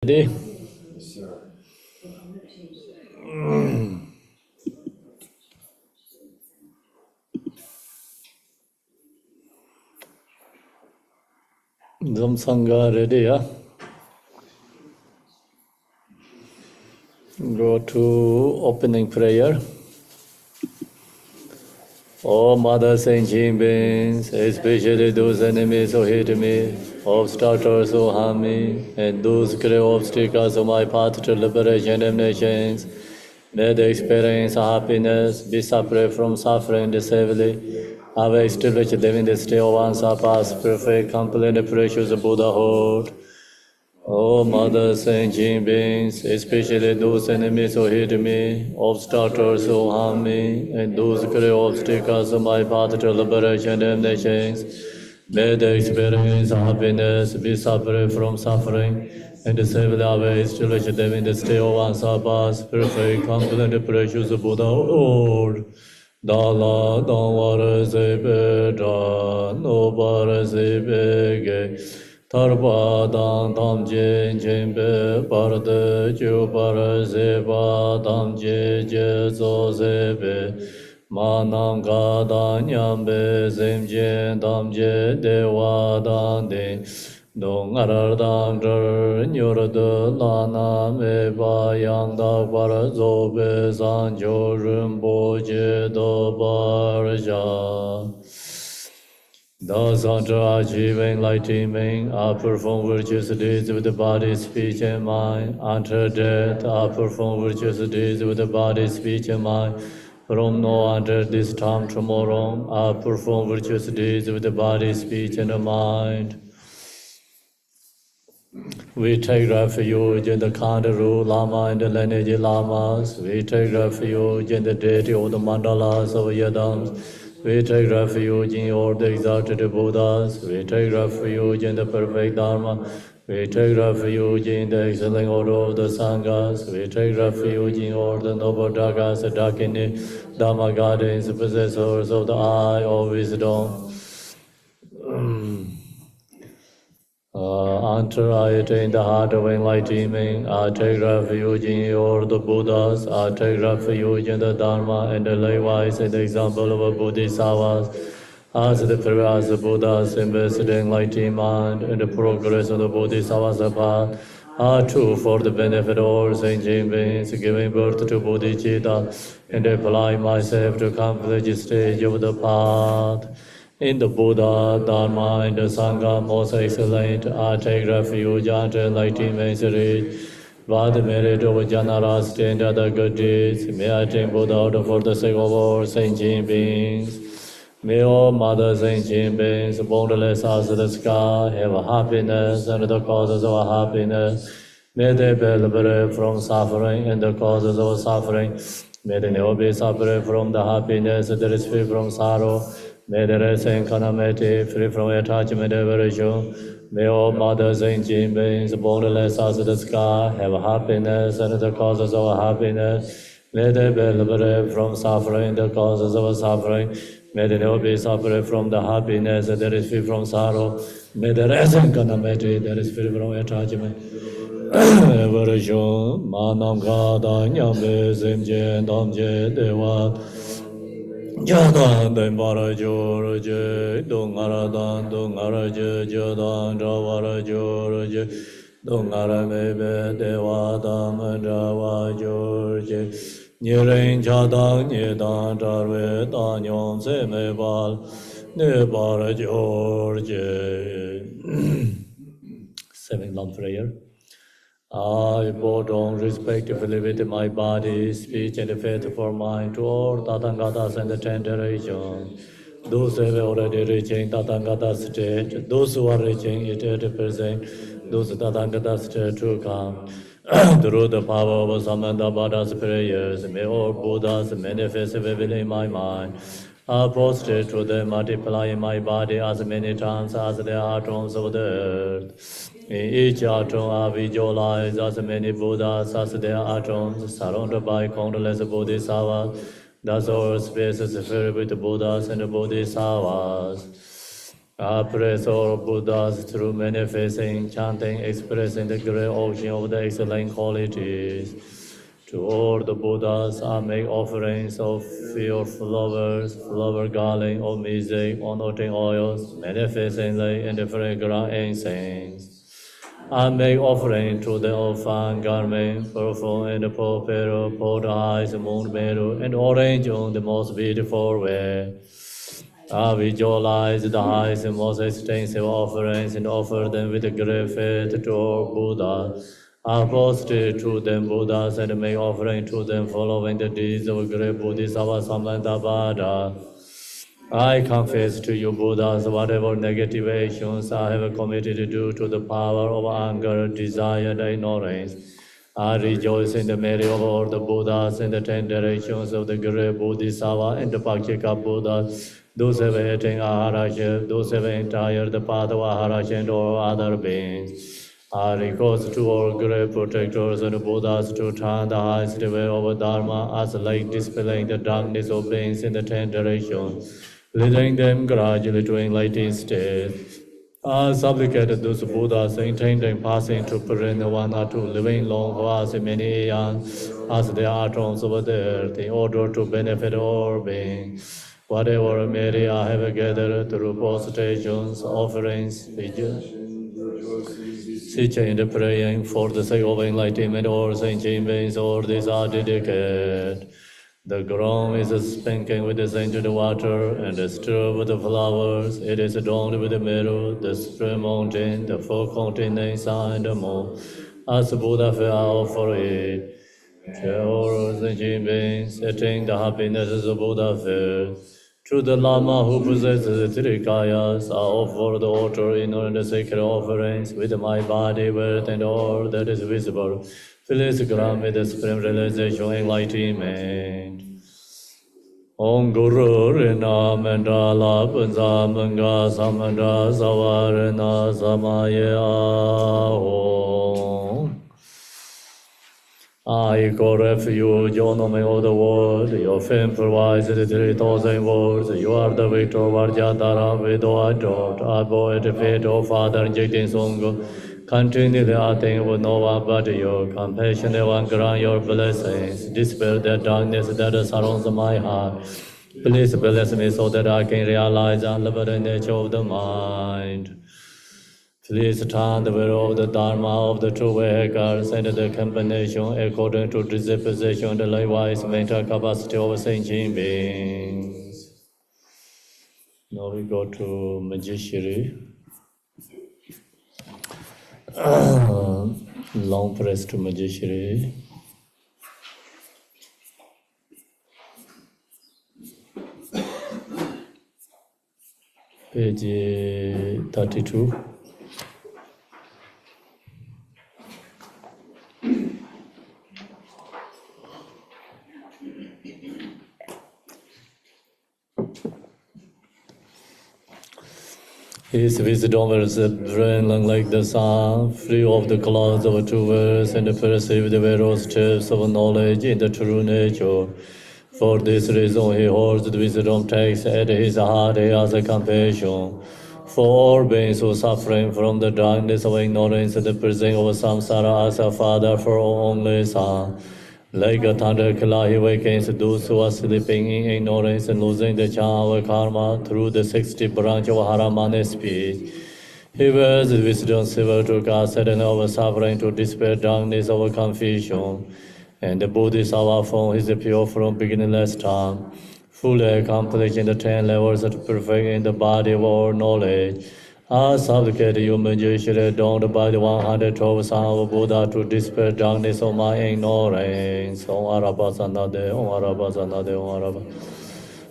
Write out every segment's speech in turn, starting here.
Ready? Sangha ready, yeah? Go to opening prayer. Oh, Mother Saint beings, especially those enemies who hate me, obstructors who harm me, and those great obstacles on my path to liberation of nations, may they experience happiness, be separate from suffering disably. I will establish them in the state of unsurpassed, perfect, complete, and precious Buddhahood. O Mother Saint beings, especially those enemies who hate me, obstructors who harm me, and those great obstacles on my path to liberation and nations, may they experience happiness, be separate from suffering, and save their ways to reach them in the state of unsurpassed, perfect, complete, and precious Buddhahood. Dala Dhamvara Sebeda, Nobara Sebege, Tarpa Dam Tam Jen Jembe, Parada Jubara Seba, Tam Je Je Zo Sebe, Manam Gada Nyambe, Zem Jen Tam Je Dewa Dan Den, Dong Arar Dam Dr, Nyurada Lana Me Ba Yang Da Bara Zobe San Jo Rinpoche Do Barja. Those under achieving enlightenment, I perform virtuous deeds with the body, speech, and mind. Until death, I perform virtuous deeds with the body, speech, and mind. From now until this time tomorrow, I perform virtuous deeds with the body, speech, and the mind. We take refuge in the Kandaru Lama and the lineage Lamas. We take refuge in the deity of the mandalas of Yadams. We take refuge in all the exalted Buddhas. We take refuge in the perfect Dharma. We take refuge in the excellent order of the Sanghas. We take refuge in all the noble Dagas, Dakini, Dhamma gardens, possessors of the eye of wisdom. Until I attain the heart of enlightenment, I take refuge in all the Buddhas, I take refuge in the Dharma, and likewise in the example of a Bodhisattvas, as the previous Buddhas invested in enlightenment and the progress of the Bodhisattva's path, are true for the benefit of all sentient beings, giving birth to Bodhicitta, and apply myself to accomplish the stage of the path. In the Buddha, Dharma, and the Sangha, most excellent, I take refuge until enlightenment is reached. By the merit of generosity and other good deeds, may I attain Buddhahood for the sake of all sentient beings. May all Mother sentient beings, boundless as the sky, have happiness and the causes of happiness. May they be liberated from suffering and the causes of suffering. May they never be separate from the happiness that is free from sorrow. May the rest and calamity, free from attachment and aversion. May all Mother sentient beings, boundless as the sky, have happiness and the causes of happiness. May they be liberated from suffering, the causes of suffering. May they never be separate from the happiness that is free from sorrow. May the rest and calamity that is free from attachment. Aversion, Manam Gada Nyambe Zemje Damje Dewa. Jadan Dembara Jorje, Dongaradan, Dongaraje, Jadan, Dravara Jorje, Dongara Mebe, Devadam, Drava Jorje, Nirin Jadan, Nidan, Darve, Danyon, Semebal, Nebara Jorje. Seven long prayer. I bow down respectively with my body, speech, and faith for mine to all Tathangatas and the 10 generations. Those who have already reaching Tathangata state, those who are reaching it at present, those Tathangata state to come. Through the power of Samdup Buddha's prayers, may all Buddhas manifest vividly in my mind. I prostrate to them, multiply in my body as many times as there are atoms of the earth. In each atom I visualize as many Buddhas as there are atoms, surrounded by countless Bodhisattvas. Thus all space is filled with Buddhas and Bodhisattvas. Praise all Buddhas through manifesting, chanting, expressing the great ocean of the excellent qualities. To all the Buddhas, I make offerings of pure flowers, flower garland, or music, anointing oils, manifesting the indifferent ground incense. I make offering to the orphan garment, perfume and the purple, pour the eyes, moon meadow, and orange on the most beautiful way. I visualize the highest and most extensive offerings and offer them with great faith to all Buddha. I prostrate to them Buddhas and make offering to them following the deeds of great Bodhisattva Samanthabhadra. I confess to you, Buddhas, whatever negative actions I have committed due to the power of anger, desire, and ignorance. I rejoice in the merit of all the Buddhas and the 10 directions of the great Bodhisattva and the Pakshika Buddhas, those have attained Aharaja, those have entered the path of Aharaja and all other beings. I request to all great protectors and Buddhas to turn the highest way of Dharma as light dispelling the darkness of beings in the 10 directions, leading them gradually to enlightened state. I supplicate those Buddhas intending passing to Parinirvana to living long for us many eons as they are thrones over the earth in order to benefit all beings. Whatever merit I have gathered through prostrations, offerings, teaching and praying for the sake of enlightenment or sentient beings, all these are dedicated. The ground is spanking with the scented water and stirred with the flowers. It is adorned with the meadow, the spring mountain, the four continents, and the moon. As Buddha fell for it, all sentient beings, attain the happiness as Buddha felt. To the Lama who possesses the three kayas, I offer the altar in the sacred offerings with my body, worth, and all that is visible. Please grant me the supreme realization enlightenment. Om Guru Rina Mandala Punza Manga Samandra Savarana Samaya Om. I call refuge, your name of the world, your fame provides the 3,000 words. You are the victor, Varjatara, widow adopt, avoid the fate of Father injecting Sangha. Continually I think with no one but you, compassionate one grant your blessings, dispel the darkness that surrounds my heart. Please bless me so that I can realize the unlimited nature of the mind. Please turn the will of the Dharma of the true vehicles and the combination according to disposition and likewise mental capacity of sentient beings. Now we go to Shari. Long press to Shari. Page 32. His wisdom was brilliant like the sun, free of the clouds of two words, and perceived the various steps of knowledge in the true nature. For this reason, he holds the wisdom text at his heart as a compassion. For all beings who are suffering from the darkness of ignorance and the prison of samsara as a father for all only son. Like a thunderclap, he awakens those who are sleeping in ignorance and losing the charm of karma through the 60 branch of Haramana speech. He wears wisdom silver to cast sadhana of suffering to dispel darkness of confusion. And the Bodhisattva form is pure from beginningless time, fully accomplishing the 10 levels of perfect in the body of all knowledge. I supplicate you, Shari, adorned by the 112 Sons of Buddha to dispel darkness of my ignorance. Om Arabazanade, Om Arabazanade, Om Arabazanade.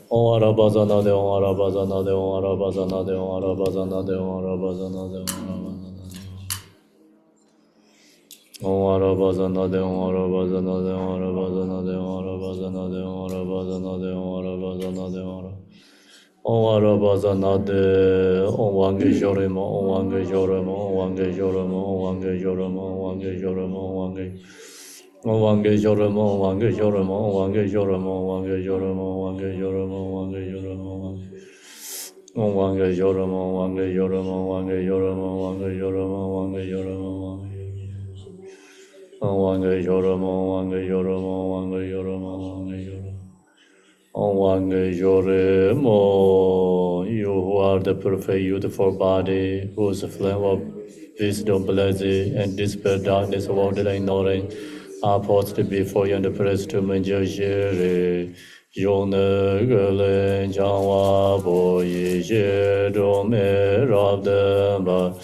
Om Arabazanade, Om Arabazanade, Om Arabazanade, Om Arabazanade, Om Arabazanade, Om Arabazanade, Om Arabazanade, Om Arabazanade, Om Arabazanade, Om Arabazanade, Om Arabazanade, Om Arabazanade. Om Arabazanade, Om Wange Joremo, Om Wange Joremo, Om Wange Joremo, Om Wange Joremo, Om Wange Joremo, Om Wange Om Wange Joremo, Om Wange Joremo, Om Wange Joremo, Om Wange Joremo, Om Wange Joremo, Om Wange Joremo, Om Wanga Yoram, Om Wanga Yoram, Om Wanga Yoram, Om Wanga Yoram, Om Wanga Yoram, Om Wanga Yoram. Om Wanga Yoram, Om Wanga Yoram, Om Wanga Yoram, Om Wanga Yoram. Om Wanga Yoram, you who are the perfect beautiful body, whose flame of wisdom, blessing, and dispel darkness of all the ignorance, are posted before you and the praise to Manjashiri. Yone Gelen Jangwa Bo Yi Xie Dong Me Rab Den Ba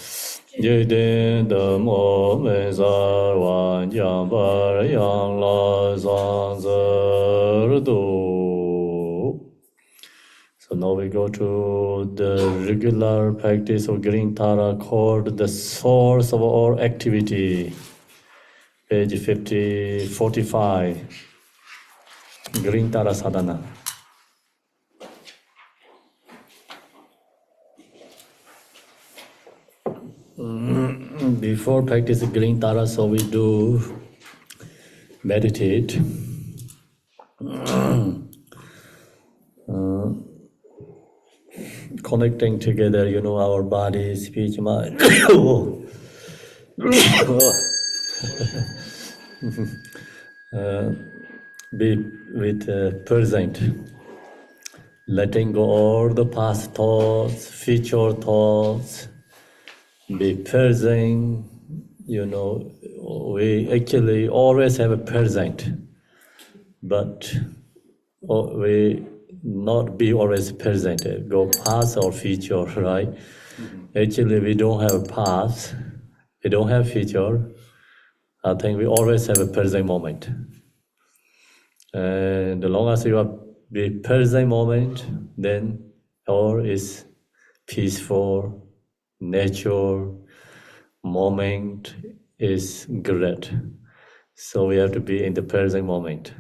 Ye Den De Mo Men Zar Wan Yang Bar Yang La Zang Zer Du. So now we go to the regular practice of Green Tara called the source of all activity. Page 45. Green Tara sadhana. Before practicing Green Tara, so we do meditate. Connecting together, our body, speech, mind. Be with present. Letting go all the past thoughts, future thoughts. Be present. We actually always have a present, but we not be always present, go past or future, right? Actually, we don't have past, we don't have future. I think we always have a present moment. And the longer as you are the present moment, then all is peaceful, nature, moment is great. So we have to be in the present moment.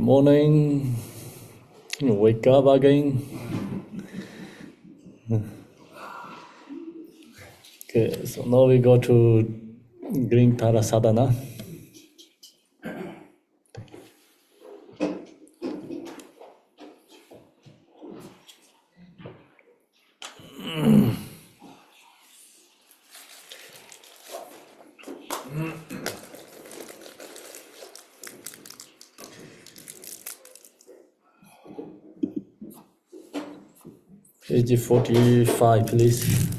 morning. Wake up again. Okay, so now we go to Deepening Tara sadhana. Page 45, please.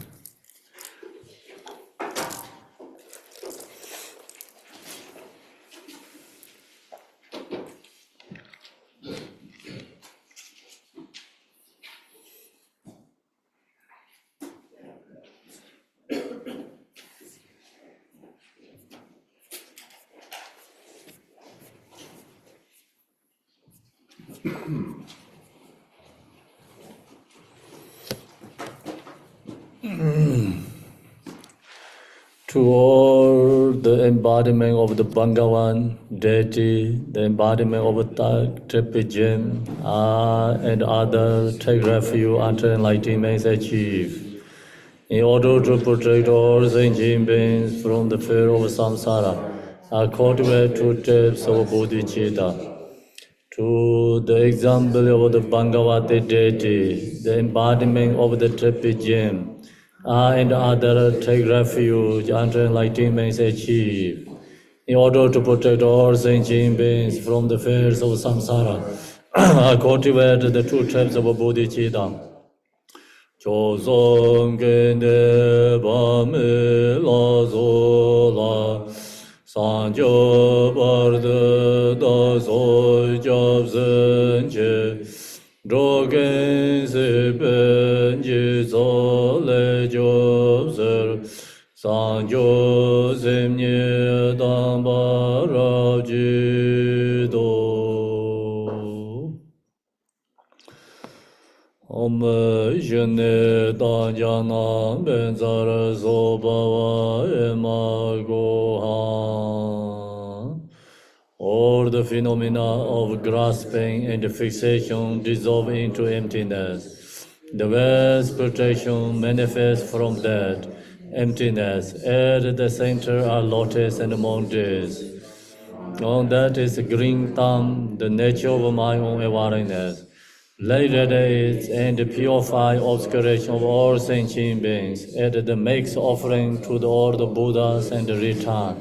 Toward the embodiment of the Bhagavan, deity, the embodiment of the Tripijam, and other take refuge until enlightenment is achieved. In order to protect all sentient beings from the fear of samsara, I cultivate two types of bodhicitta. To the example of the Bhagavati deity, the embodiment of the Tripijam, and other take refuge until enlightenment is achieved. In order to protect all sentient beings from the fears of samsara, I cultivate the two types of bodhicitta. Chosong kende bame la zo la sanjo barde da so job zenche drogen se benji zo le job zer sanjo zemnye dambara jido Om jene danjana benzara zobava emagoha. All the phenomena of grasping and fixation dissolve into emptiness. The vast protection manifests from that emptiness. At the center are lotus and mondays. On that is green thumb, the nature of my own awareness. Let radiate and purify obscuration of all sentient beings. Add the makes offering to all the Buddhas and return.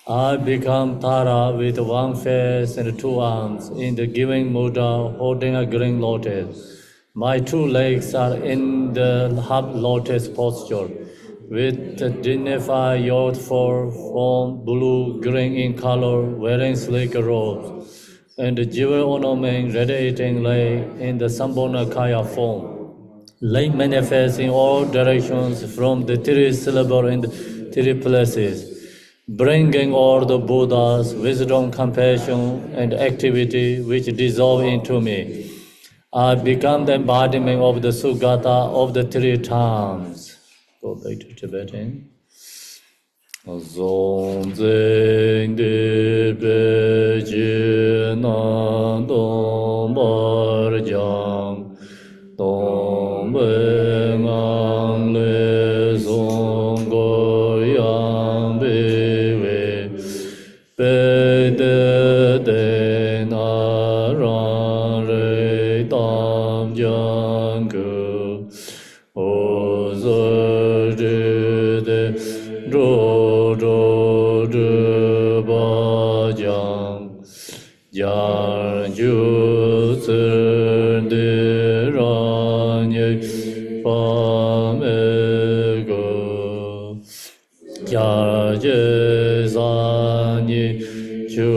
I become Tara with one face and two arms in the giving mudra holding a green lotus. My two legs are in the half lotus posture with the dignified youthful form, blue-green in color, wearing sleek robes, and the jewel ornament radiating light in the Sambhogakaya form. Light manifests in all directions from the three syllables in the three places, bringing all the Buddhas, wisdom, compassion, and activity which dissolve into me. I become the embodiment of the Sugata of the three times. Go back to Tibetan. Zong zeng de pe chi nan dong bar jiang dong bei ngang le zong go yang bei wei bei de de na ran rei tam jiang ge o zhe zhi de zhu Jar ju zhen de ran ye pa me go Jar je zan ye chu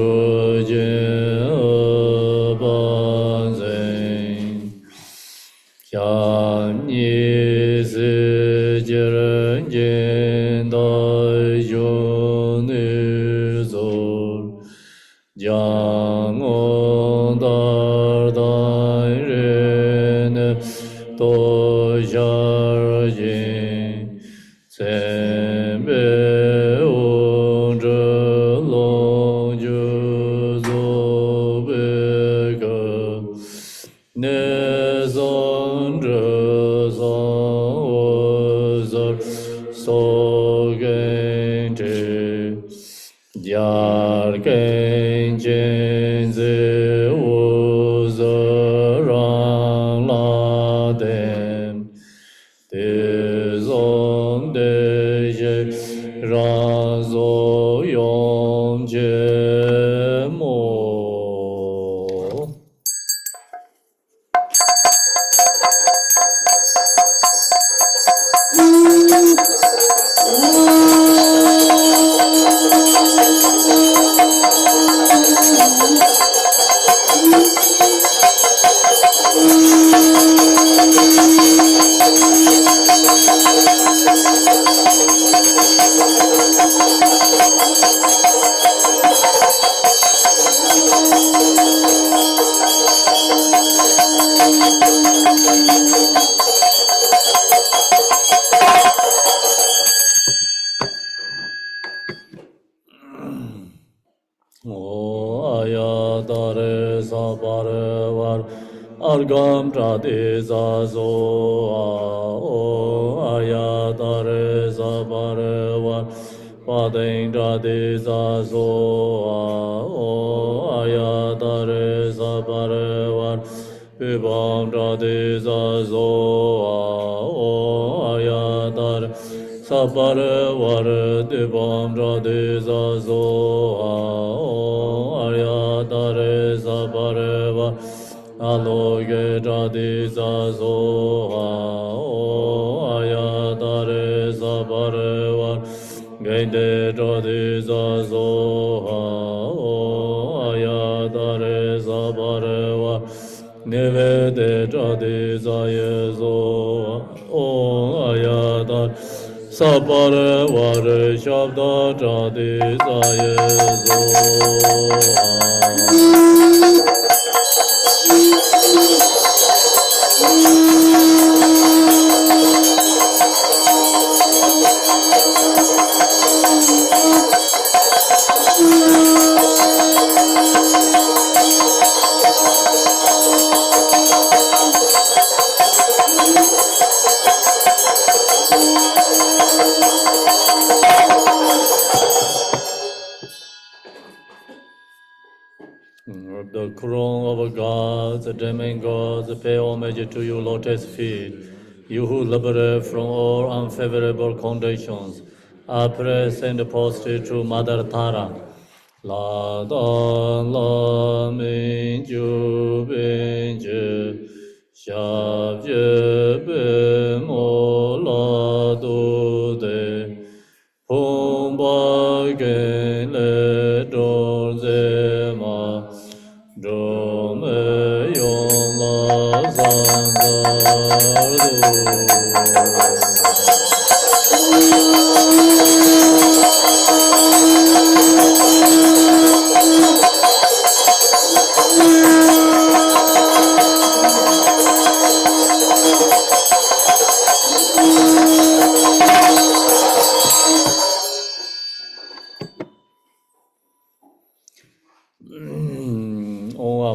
jin ban zhen Xian yi zi jiren jin dai yun ni zor Jiang on dar dai ren to jar jin Zhen be on zhe long ju zo be Jar Ken Jen Zi Wu Zi Rang La Dem De Zong De Je Ra Zo Yong Je Mo. Argam Trade Zazo Ayatare Zabarevar Padeng Trade Zazo Ayatare Zabarevar Vibam Trade Zazo Ayatare Zabarevar Dibam Trade Zazo Ayatare Zabarevar Aloge Trade Zazo Ayatare Zabarevar Gende Trade Zazo Ayatare Zabarevar Nevede Trade Zayezo Ayatare Zabarevar Shabda Trade Zayezo. The crown of gods, the demigods, pay homage to you, lotus feet. You who liberate from all unfavorable conditions, are praised and posted to Mother Tara. La dan la min ju bin je, shab je bin mo la du de, hum ba gen le don ze ma. Dome yon la zangardu.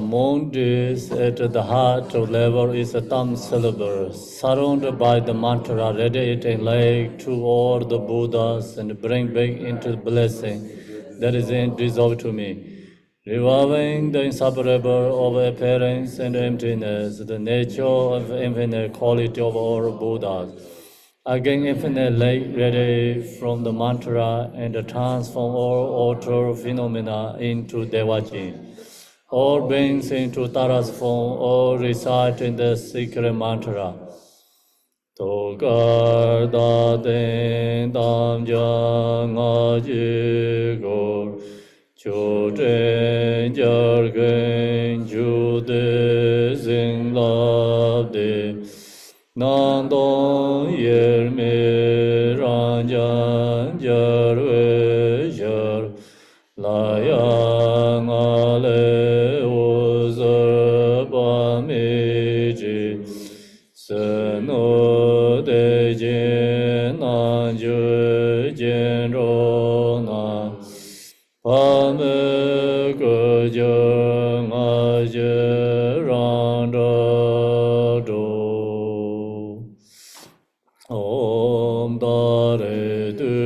Among these, at the heart level is a thumb syllable, surrounded by the mantra, radiating like to all the Buddhas and bring back into blessing that is dissolved to me. Reviving the inseparable of appearance and emptiness, the nature of infinite quality of all Buddhas. Again, infinite light radiates from the mantra and transform all outer phenomena into Devaji. All beings into Tara's form, all recite in the secret mantra. Tokar da den dam jang a ji go, chu den jar gen ju de zing lab de, nan dong yer me ran jan jar we jar, la yang a le. Seno de jen na ju jen ro na pa me ge je nga je ran do. Om da re du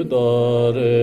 da re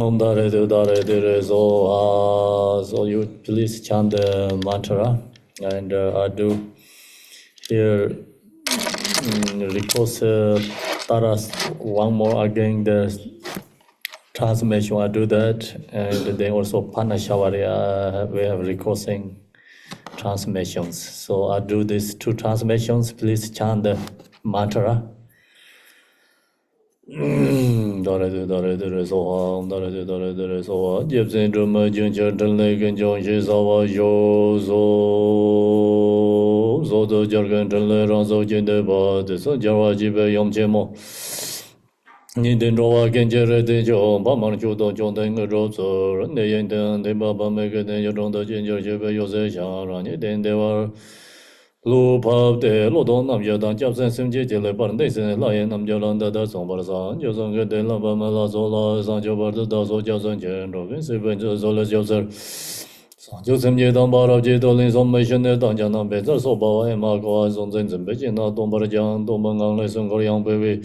Om Dare Du Dare Dire So. So you please chant the mantra, and I do here request Taras one more again the transmission. I do that, and then also Panashavari we have requesting transmissions. So I do these two transmissions. Please chant the mantra. Dare du dare dire so ha, dare du dare dire so ha. Jeb sin drum jun chen ten le gen jong shi sa wa yo zo zo jar gen ten le rang so jin de ba de so jar wa ji be yom che mo. Ni den ro wa gen je re de jo ba mang chu do jong den ge ro zo ne yen den de ba ba me ge den yo dong de jin je je be yo se sha ra ni den de wa Lu pab de lo dong nam yo dang jab sen sim je je le par ne sen la yen nam jo lan da da song bar sa jo song ge de la ba ma la so la sang jo bar da so jia sen chen ro ben se ben jo so le jo ser sang jo sem je dang ba ra je do lin song me shen de dang jiang nam be zhe so ba wa ma ko song zhen zhen be jin na dong bar jiang dong ban gang le song ko yang be wei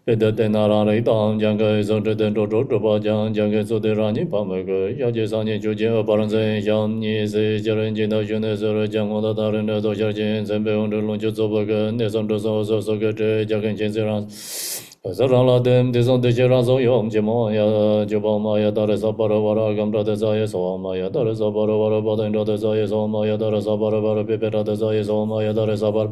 be de de na ra le dang jiang ge zong zhe den zhou zhou ba jiang ge so de ra ni ba me ge ya je sang ni ju jie ba ran zhen yang ni se jie ren jin da yun de se re jiang da da ren de do jia jin zhen be wong de long ju zo ba ge ne song de so so ge zhe jia gen jin se ran sa ran la dem de song de jie ran so yong jie mo ya ju ba ma ya da re sa ba ra wa ra gam da de za ye so ma ya da re sa ba ra wa ra ba den da de za ye so ma ya da re sa ba ra wa ra pe pe da de za ye so ma ya da re sa ba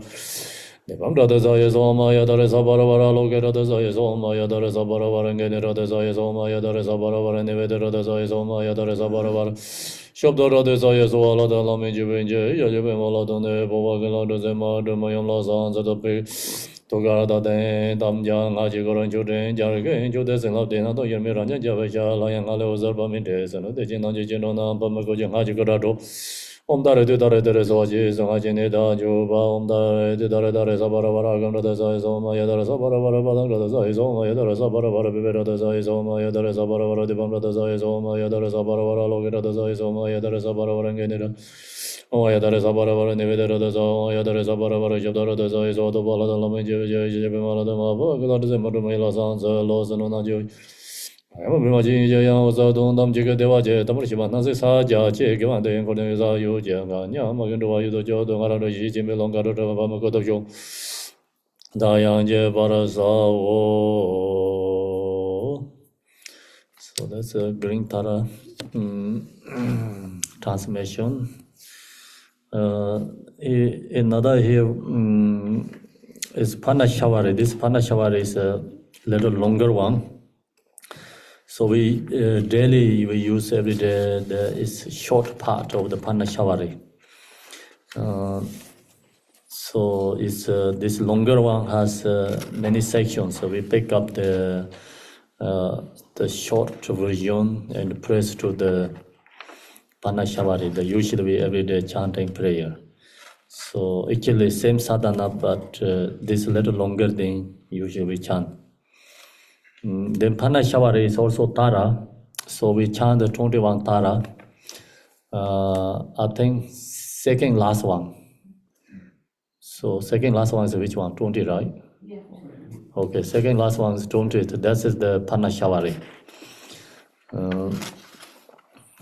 ne bang da de za ye so ma ya da re sa ba ra wa ra lo ge da de za ye so ma ya da re sa ba ra wa ra ge ne ra de za ye so ma ya da re sa ba ra wa ra ne ve de ra de za ye so ma ya da re sa ba ra wa ra shob da ra de za ye so la da la me ji ben je ya je ben ma la da ne bo wa ge la de ze ma de ma yom la san za da pe to ga da de dam ja nga ji go ran ju den ja ge ju de sen la de na to yen me ran ja ja ba sha la yang nga le o zar ba min de san de jin na ji jin na ba ma go ji nga ji go da do Om dare du dare dare so ji so ha jin da ju ba om dare du dare dare sa ba ra ba ra gam da sa so ma ya dare sa ba ra ba ra ba dang da sa so ma ya dare sa ba ra ba ra be be da sa so ma ya dare sa ba ra ba ra de bam da sa so ma ya dare sa ba ra ba ra lo ge da sa so ma ya dare sa ba ra ba ra ge ne da o ya dare sa ba ra ba ra ne ve da sa ya dare sa ba ra ba ra jab da da sa so to ba la da la me je je be ma la da ma ba ge da de ma do me la san sa lo sa no na ju Amo mi ma ji je yang sa dong dam ji ge de wa je tam ri ba na se sa ja che ge wan de ko de sa yu je ga nya ma ge do wa yu do jo do ga ra do yi ji me long ga do ba ma ko do jo da yang je ba ra sa wo So that's a Deepening Tara transmission. Another here is Panashavari. This Panashavari is a little longer one. So we daily we use every day. It's short part of the Panashavari. So it's this longer one has many sections. So we pick up the short version and press to the Panashavari. Usually we everyday chanting prayer. So actually same sadhana, but this little longer thing usually we chant. Then Panashavari is also Tara. So we chant the 21 Tara. I think second last one. So second last one is which one? 20, right? Yeah. Okay, second last one is 20. That is the Panashavari.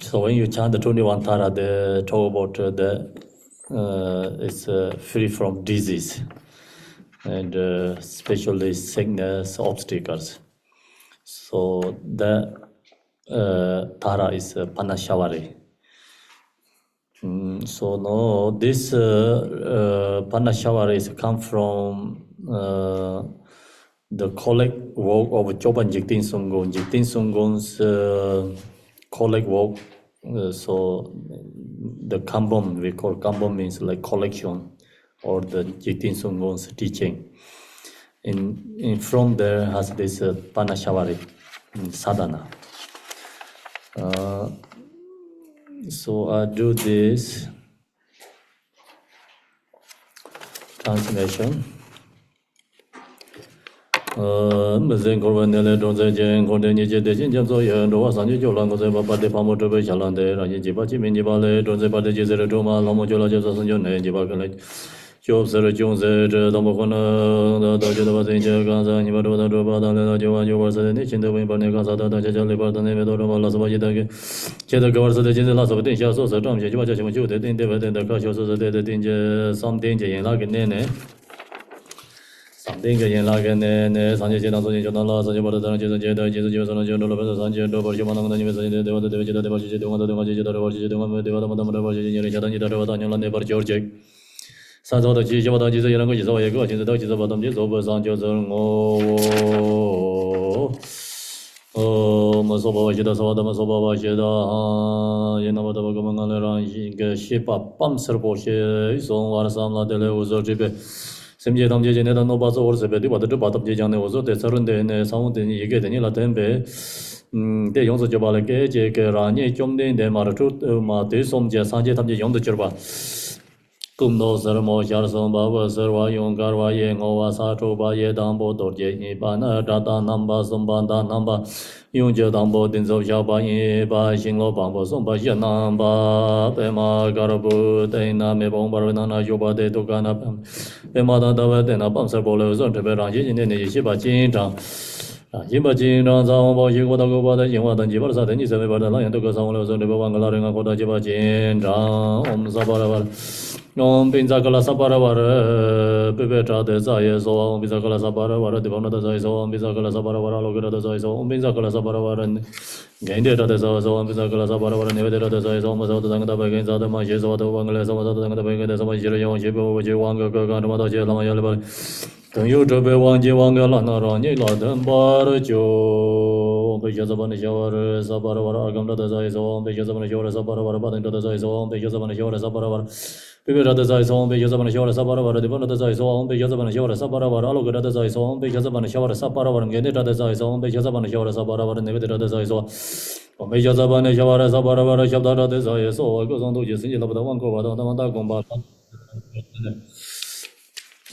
So when you chant the 21 Tara, they talk about it's free from disease and especially sickness, obstacles. So the Tara is Panashavari. So no, this Panashavari is come from the collect work of Choban Jiktin Sunggon. Jiktin Sunggon's collect work. So the Kambom, we call Kambom means like collection, or the Jiktin Sunggon's teaching. In from there has this Panashavari sadhana. So I do this translation. Mzen korban nele donze jen konde ni je de jin jam so ye do wa san ji jo lan ko se ba pa de pa mo de be chalan de ra ji ba chi min ji ba le donze ba de ji se re do ma lo mo jo la je so san jo ne ji ba ka le Job Sir Jones, the Mokona, the Java Gaza, Nibato, the Robada, the Java, you was a nation, the Wimpanega, the Jalibar, the name of the Lasavajak, Cheddar Govers of the General of the Tinja, so the Tom, Java, the Individual, the Kashos of the danger, some danger in Lagan. Something in Lagan and Sanjay Jonas, the Java, the Jedi, Jesus, and General of the Sanjay, Dover, Yaman, the University, the George. 三朝的七，七八到七十一能够几十一个，七十到七十八到七十五上就是我。么说吧，写的说的么说吧，写的啊，也那么多个么个让一个写把办事不写，送完了上了的来我说这边。semje tamje jene da no ba so or se be di ba de ba tam je jane o so de sarun de ne sa de ni ge de ni la tem be de yong so je ba le ge je ge ra ni chom de de ma ra tu ma de som je sa je tam je yong de chur ba kum no sar mo shar som ba wa sar wa yong gar wa ye ngo wa sa tro ba ye dang bo dor je ni ba na da da nam ba som ba da nam ba yong je dang bo din so sha ba ye ba xin lo bang bo som ba ye nam ba be ma gar bu de na me bong ba na na yo ba de do ga na be ma da da wa de na bang sar bo le so de be rang ye ni ne ye xi ba jin zhang 因把金章藏王宝齐国大国宝的金华等几把萨等几三位把的狼烟都个三王六生这个万个拉人啊国大几把金章我们萨巴拉巴我们并扎克拉萨巴拉巴的贝贝扎的扎耶说我们并扎克拉萨巴拉巴的地方的扎耶说我们并扎克拉萨巴拉巴拉罗格的扎耶说我们并扎克拉萨巴拉巴的给的扎的扎说我们并扎克拉萨巴拉巴的那位的扎耶说我们说的三个大白跟扎的嘛些说的万个来说我说的三个大白跟的什么些人用些不我就万个个个什么到些他妈要来吧 等有这辈忘记忘个了，那让你老等把了酒，被小子把那小娃儿撒巴了娃儿，二杠着的在说，被小子把那小娃儿撒巴了娃儿，把等着的在说，被小子把那小娃儿撒巴了娃儿，被别着的在说，被小子把那小娃儿撒巴了娃儿，地方着的在说，被小子把那小娃儿撒巴了娃儿，阿罗个着的在说，被小子把那小娃儿撒巴了娃儿，给你着的在说，被小子把那小娃儿撒巴了娃儿，那个着的在说。 我们小子把那小娃儿撒巴了娃儿，小到着的在说，各种东西生意了不得往过吧，当他们打工吧。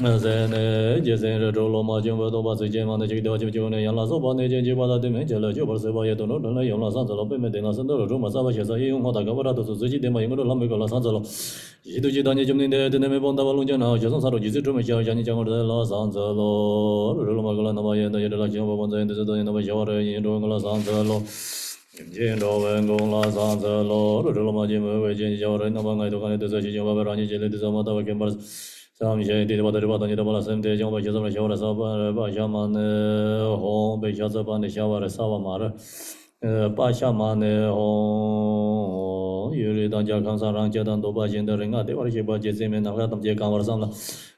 Zene, Jesen, Roloma, Jumbo, Basu, the Chico, Junior, Lasso, Bonnet, Jibada, Dimension, Jubal, Seva, Dono, Yona, Sanzalo, Pimenta, Sandro, Roma, Savas, Motaka, to Suji, Demo, Lamico, Sanzalo. Yidu Dani, the name of Davalunjana, Jason Saro, Jizu, Jani, La Sanzalo, Roma, Navaya, the Yellow, and the Nova Shore, in Rola Sanzalo. Jendo Vengola Sanzalo, Roma, Jim, Jor, Navanga, the Saji, Jelly, the Zamata, Campers. Some shade about the River, the Bala Sem, the John Bajas, Shower, Bashaman, home, Bajas upon the shower, Savamara, Bashaman, home, you read on Jakan Ranja, and Dobajin, the ring, the worship of Jim and Ratam Jakan or Samla.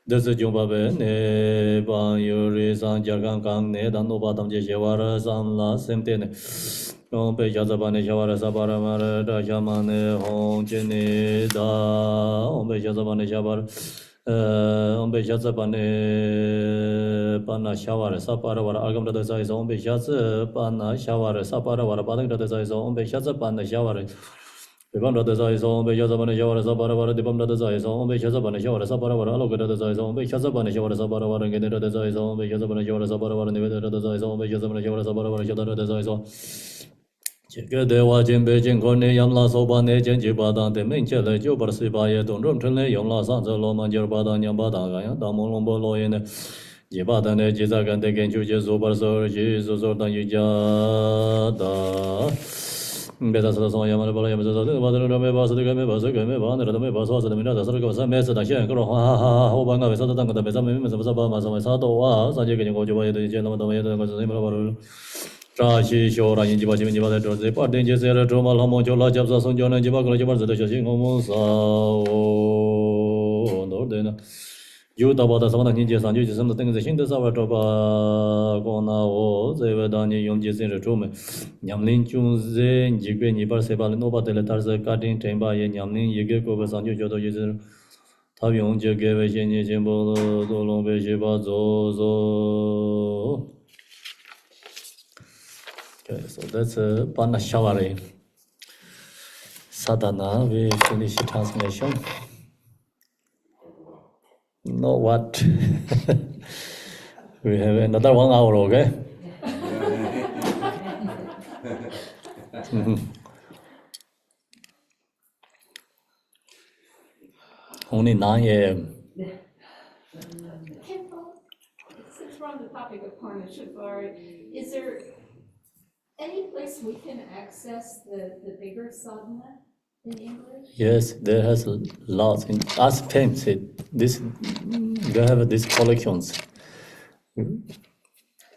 There's a Jumba, Neban, you read on Jakan Kang, Ned, and Nobatam Jeshawara, Samla, Semtene. On Bajas upon the shower, Sabaramara, Dashaman, home, Jenny, da, on Bajas upon the shower. On Beshaz Pana shower, Sapara, Agam to the size on Beshaz Pana shower, Sapara, Badang to the size on Beshaz Pana shower. The band of the size on Beshaz Pana shower, Sapara, the band of the size on Beshaz Pana shower, Sapara, look at the size on Beshaz Pana shower, Sapara, and get it at the size on Beshaz Pana shower, Sapara, and the other size on Beshaz Pana shower, Sapara, Shadar the size on. Check the watching Beijing Corne Yamla Soba Najan Jibadan, the main chiller, Jobar Sibaya, don't run Yamla Sansa Loman Jerbadan Yambada, Damolombo Loyan, Jibadan, Jizagan, the Genju Jesubar Sor, Jesus or Yujada. Betas Yamala, the Mebas, the Gamebas, the Gameban, the Mebas, the Minas, the Mesa, the Shan, Hobanga, the Besamis of Sabama, Sato, Sajagan, Gojo, the gentleman, the Rashi Shora in Jiba Jiba, the parting Jezera, Droma, Homo, Jola, Jabsa, Son John, and Jiba, the Shashing Homosa, Nordena. You about the Savannah Ninjas and you some of the things in the Savatoba, Gona, they were done young Jess in the room. Yamlin Chunze, Jigben, Yibarseba, nobody letters cutting, Tamba, and Yamlin, Yigeko, Sanju Jodo user. Tavion Jagave, Jenny, Jimbo, Dolombe, Jiba, Zozo. Okay, so that's a Panashavari sadhana. We finish the translation. Know what? We have another 1 hour, okay? Only 9 a.m. topic of Parnashapari, is there any place we can access the bigger sadhana in English? Yes, there has lots. Ask Pam, this, they have these collections.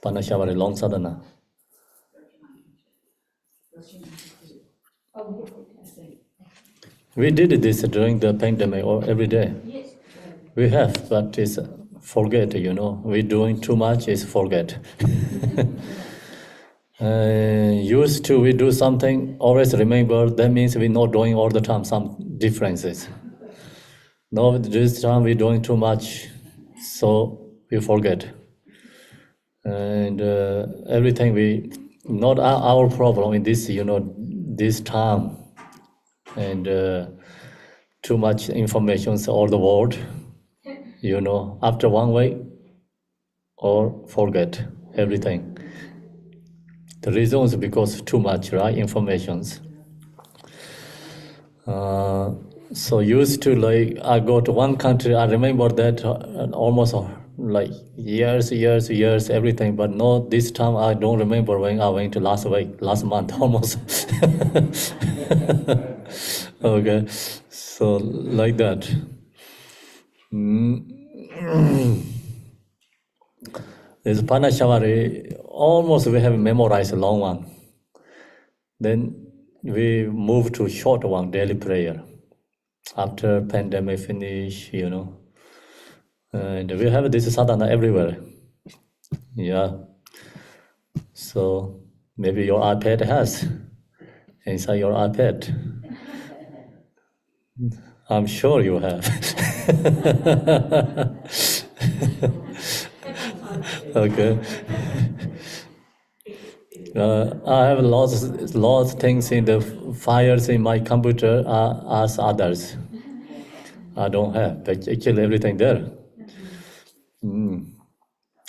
Panashavari, long sadhana. Oh, We did this during the pandemic or every day. yes. We have, but it's forget, We're doing too much, it's forget. Used to we do something, always remember, that means we're not doing all the time, some differences. No, this time we're doing too much, so we forget. And everything not our problem in this, this time. And too much information all the world, after one week, or forget everything. The reason is because too much, right, informations. So used to I go to one country, I remember that almost years, everything, but no, this time I don't remember when I went to last month, almost. Okay, so like that. This Panashavari, almost we have memorized a long one. Then we move to short one, daily prayer. After pandemic finish, and we have this sadhana everywhere. Yeah. So maybe your iPad has inside your iPad. I'm sure you have. Okay. I have lots of things in the files in my computer as others. I don't have, but actually everything there.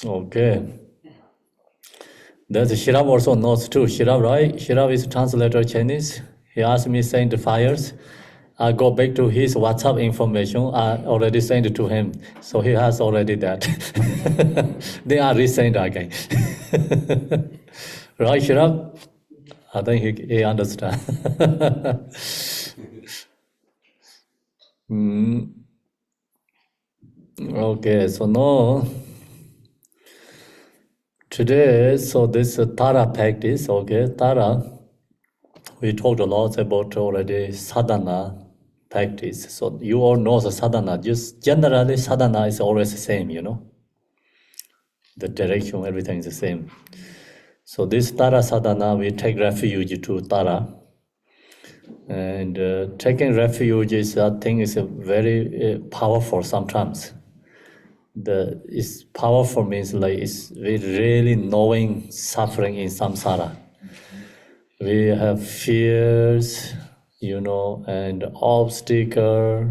Okay. There's Shirav also knows too. Shirav, right? Shirav is translator Chinese. He asked me send the files. I go back to his WhatsApp information. I already sent it to him, so he has already that. Then I resend again. Right, Shirav? I think he understands. Okay, so now, today, so this Tara practice, okay, Tara, we talked a lot about already sadhana practice. So you all know the sadhana, just generally sadhana is always the same, The direction, everything is the same. So this Tara sadhana, we take refuge to Tara. And taking refuge is, I think, is a very powerful sometimes. It's powerful means it's we really knowing suffering in samsara. We have fears, and obstacle,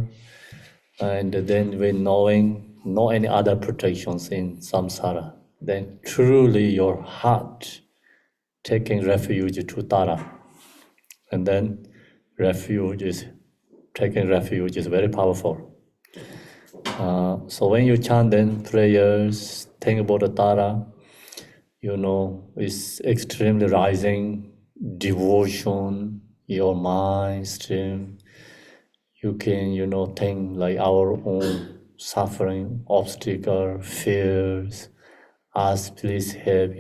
and then we knowing no any other protections in samsara. Then truly your heart taking refuge to Tara. And then taking refuge is very powerful. So when you chant then prayers, think about the Tara, it's extremely rising devotion, your mind stream. You can, think like our own suffering, obstacle, fears. Ask, please help,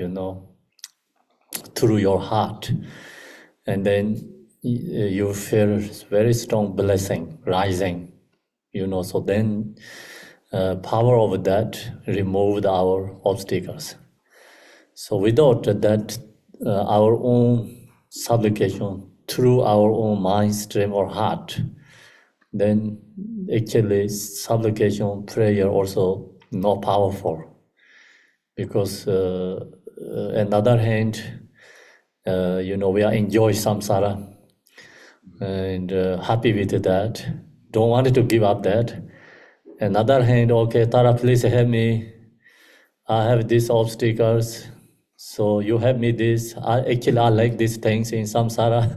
through your heart. And then you feel very strong blessing rising, so then power of that removed our obstacles. So without that, our own supplication through our own mind stream or heart, then actually supplication prayer also not powerful. Because another hand, we are enjoy samsara and happy with that. Don't want to give up that. Another hand, okay, Tara, please help me. I have these obstacles, so you help me this. I like these things in samsara,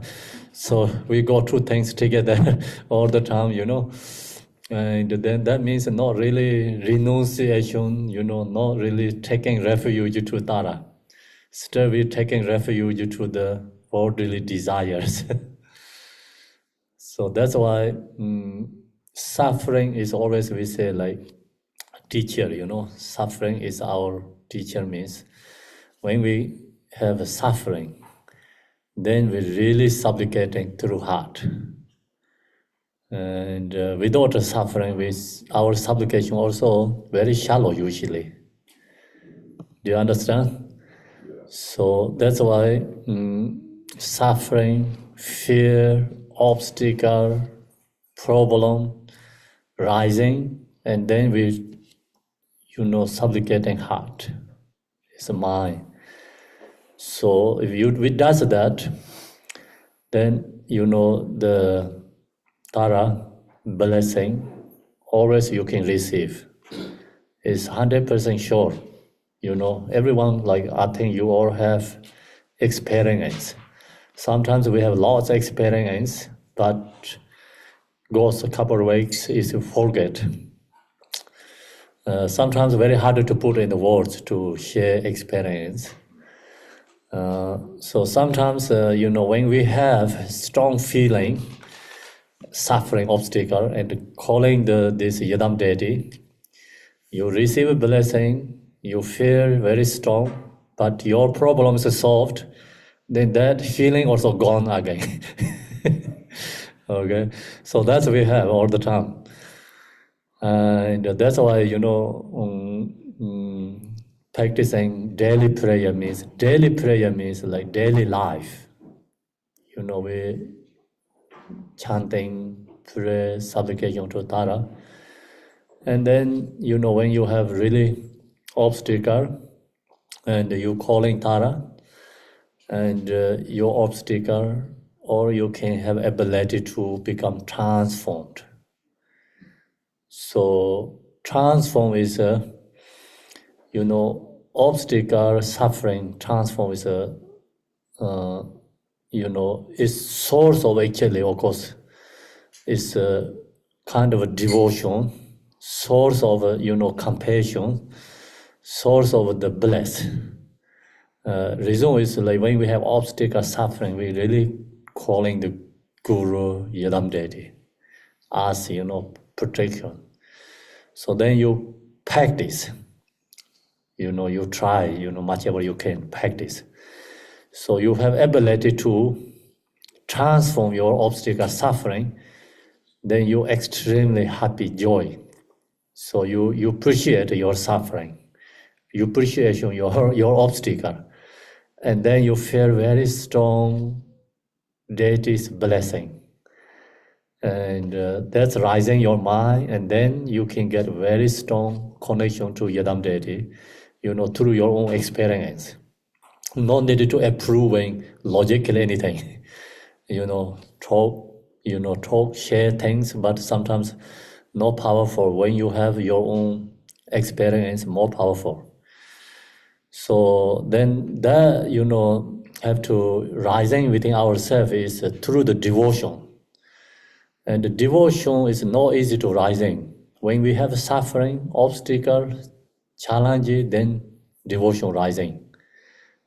so we go through things together all the time, And then that means not really renunciation, not really taking refuge to Tara. Still we're taking refuge to the worldly desires. So that's why suffering is always, we say, like teacher, suffering is our teacher. Means when we have a suffering, then we're really supplicating through heart. And without a suffering, our supplication also very shallow usually. Do you understand? So that's why suffering, fear, obstacle, problem rising, and then we, supplicating heart. It's a mind. So if we does that, then the Tara blessing always you can receive. It's 100% sure. Everyone, like I think you all have experience. Sometimes we have lots of experience, but goes a couple of weeks is to forget. Sometimes very hard to put in the words to share experience. So sometimes, when we have strong feeling, suffering, obstacle, and calling this Yadam deity, you receive a blessing, you feel very strong, but your problem is solved, then that feeling also gone again. Okay, so that's we have all the time. And that's why, practicing daily prayer means like daily life. We chanting, prayer, supplication to Tara. And then, when you have really obstacle, and you calling Tara, and your obstacle, or you can have ability to become transformed. So transform is obstacle, suffering, transform is is source of actually, of course, is a kind of a devotion, source of, compassion, source of the bliss. Reason is like when we have obstacle, suffering, we really calling the Guru, Yadam deity, as, protection. So then you practice, you try, much ever you can practice. So you have ability to transform your obstacle, suffering, then you extremely happy, joy. So you appreciate your suffering, you appreciate your obstacle, and then you feel very strong deity's blessing. And that's rising your mind, and then you can get very strong connection to Yadam deity, through your own experience. Not needed to approving logically anything. Talk, share things, but sometimes not powerful. When you have your own experience, more powerful. So then that, have to rising within ourselves is through the devotion. And the devotion is not easy to rising. When we have suffering, obstacle, challenge, then devotion rising.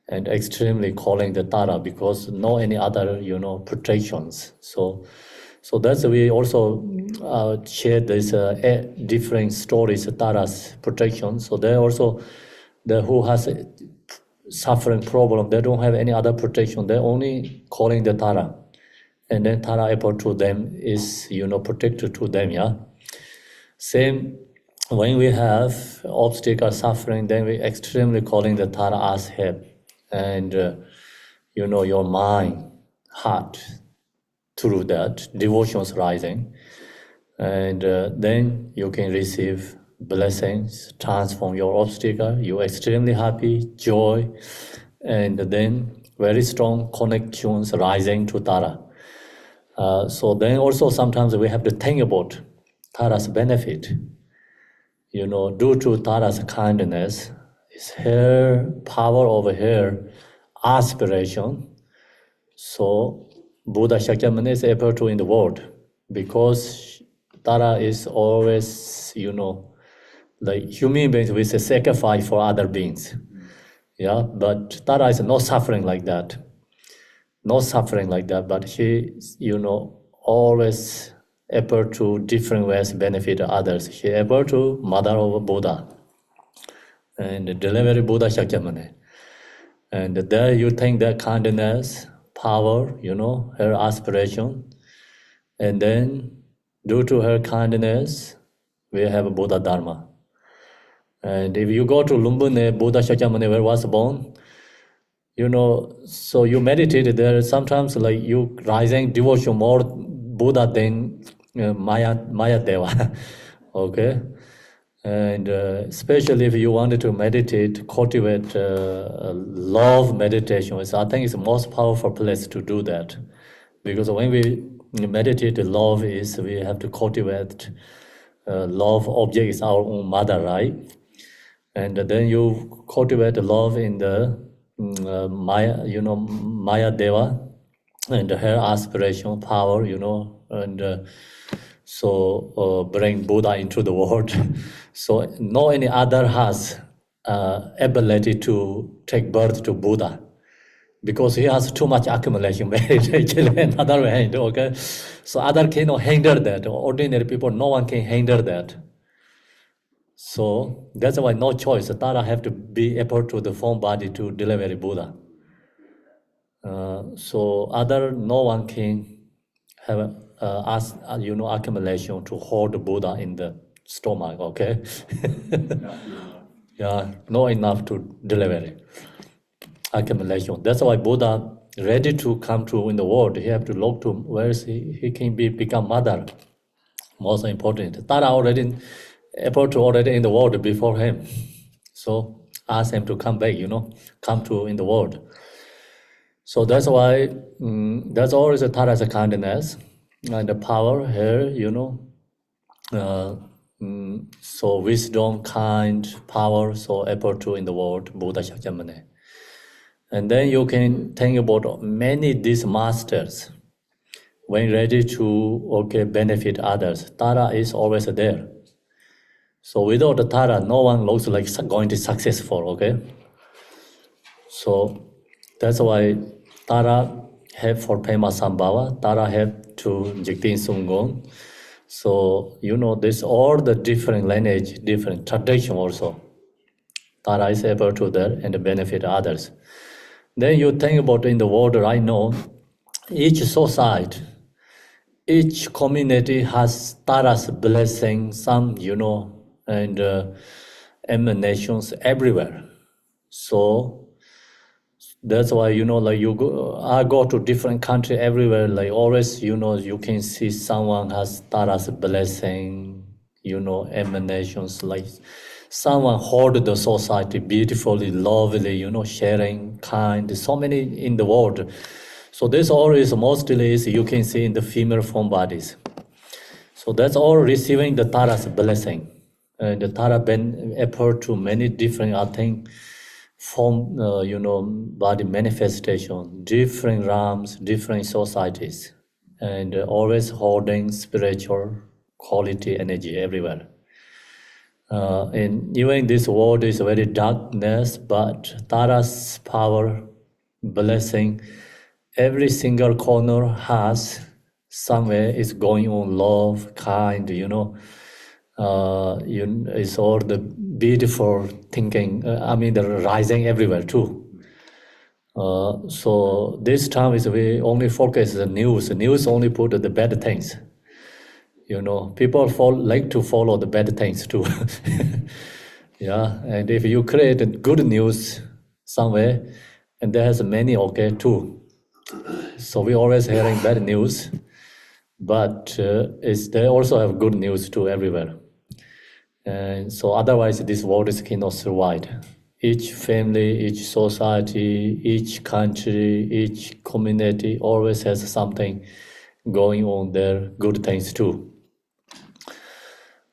And extremely calling the Tara because no any other, protections. So that's we also share this different stories, Tara's protection. So they also, who has a suffering problem, they don't have any other protection. They're only calling the Tara. And then Tara able to them is, protected to them, yeah. Same when we have obstacle, suffering, then we extremely calling the Tara as help. And your mind, heart, through that devotions rising, and then you can receive blessings, transform your obstacle. You're extremely happy, joy, and then very strong connections rising to Tara. So then also sometimes we have to think about Tara's benefit. Due to Tara's kindness, is her power over her aspiration. So Buddha Shakyamuni is able to in the world because Tara is always, like human beings, we say sacrifice for other beings. Yeah, but Tara is not suffering like that. Not suffering like that, but she, always able to different ways benefit others. She able to mother of Buddha and deliver Buddha Shakyamuni. And there you think that kindness, power, her aspiration. And then due to her kindness, we have Buddha Dharma. And if you go to Lumbuni, Buddha Shakyamuni, where was born, so you meditate there, sometimes like you rising devotion more Buddha than Maya Deva. Okay? And especially if you wanted to meditate, cultivate love meditation, so I think it's the most powerful place to do that. Because when we meditate, love is, we have to cultivate love object is our own mother, right? And then you cultivate love in the Maya Deva and her aspiration, power, and so bring Buddha into the world. So no any other has ability to take birth to Buddha because he has too much accumulation. Another way, okay? So other cannot hinder that. Ordinary people, no one can hinder that. So that's why no choice. Tara have to be able to the form body to deliver Buddha. So other no one can have accumulation to hold Buddha in the stomach. Okay. Yeah, not enough to deliver accumulation. That's why Buddha ready to come to in the world. He have to look to where is he can become mother. Most important. Tara already able to already in the world before him. So ask him to come back, come to in the world. So that's why that's always a Tara's kindness and the power here, so wisdom, kind, power, so able to in the world, Buddha Shakyamuni. And then you can think about many these masters when ready to benefit others. Tara is always there. So without the Tara, no one looks like going to successful, okay? So that's why Tara have for Pema Sambhava, Tara have to Jigtin Sumgon. So, this all the different lineage, different tradition also. Tara is able to there and benefit others. Then you think about in the world right now, each society, each community has Tara's blessing, some, and emanations everywhere. So that's why, like I go to different country everywhere, like always, you can see someone has Tara's blessing, emanations, like someone hold the society beautifully, lovely, sharing, kind, so many in the world. So this all is mostly is you can see in the female form bodies. So that's all receiving the Tara's blessing. And the Tara been appeared to many different, I think, form, body manifestation, different realms, different societies, and always holding spiritual quality energy everywhere. And even this world is very darkness, but Tara's power, blessing, every single corner has somewhere is going on love, kind, it's all the beautiful thinking, the rising everywhere too. So this time is we only focus the news. The news only put the bad things. People like to follow the bad things too. Yeah, and if you create a good news somewhere, and there has many too. So we always hearing bad news, but they also have good news too everywhere. And so otherwise this world is cannot survive. Each family, each society, each country, each community always has something going on there, good things too.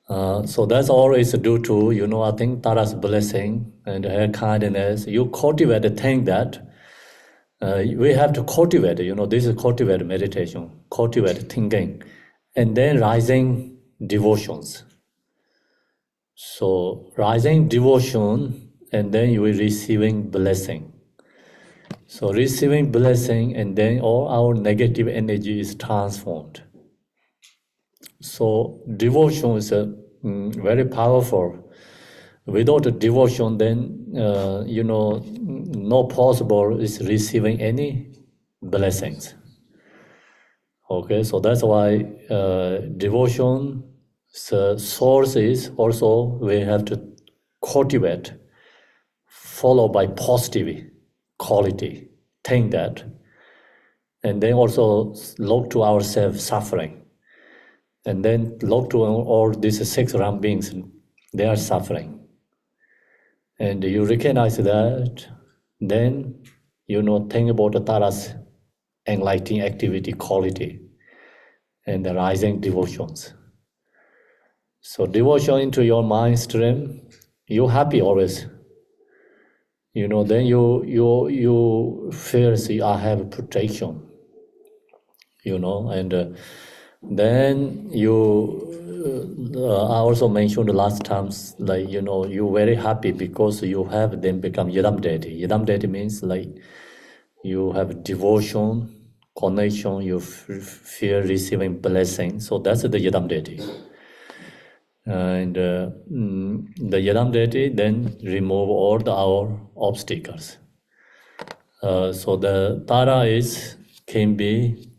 So that's always due to, I think Tara's blessing and her kindness. You cultivate the thing that we have to cultivate, this is cultivate meditation, cultivate thinking, and then rising devotions. So rising devotion, and then you are receiving blessing. So receiving blessing, and then all our negative energy is transformed. So devotion is very powerful. Without a devotion, then no possible is receiving any blessings. Okay, so that's why devotion source is also we have to cultivate, followed by positive quality, think that, and then also look to ourselves suffering, and then look to all these 6 realm beings, they are suffering. And you recognize that, then think about the Tara's enlightening activity quality and the rising devotions. So devotion into your mind stream, you're happy always. Then you feel, see, I have protection. And then I also mentioned the last times, like, you're very happy because you have then become Yidam deity. Yidam deity means like you have devotion, connection, you feel receiving blessing. So that's the Yidam deity. And the Yidam deity then remove all our obstacles. So the Tara can be,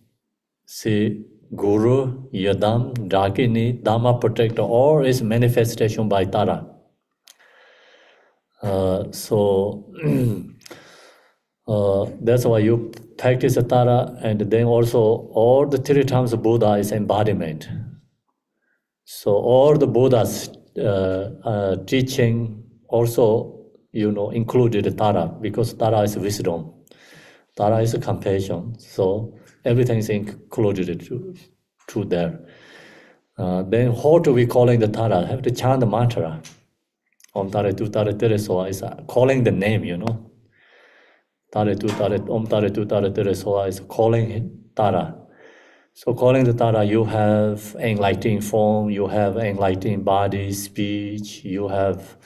see, Guru, Yadam, Dakini, Dhamma protector, or is manifestation by Tara. So that's why you practice Tara, and then also all the 3 times Buddha is embodiment. So all the Buddha's teaching also, included Tara, because Tara is wisdom. Tara is compassion. So everything is included to there. Then what we calling the Tara? Have to chant the mantra. Om Tare Tu Tare Tere Soa is calling the name, Tare Tu Tare, Om Tare Tu Tare Tere Soa is calling Tara. So calling the Tara, you have enlightening form, you have enlightening body, speech, you have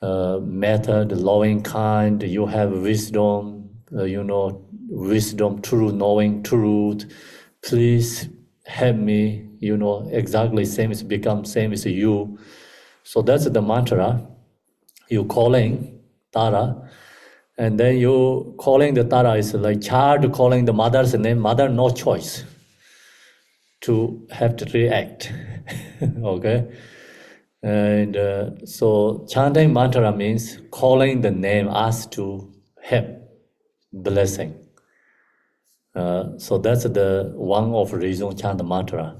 method, loving kind, you have wisdom, wisdom, true knowing, truth. Please help me, exactly same as become same as you. So that's the mantra. You calling Tara, and then you calling the Tara is like child calling the mother's name. Mother no choice to have to react. Okay, and so chanting mantra means calling the name, ask to help, blessing. So that's the one of reason chant mantra.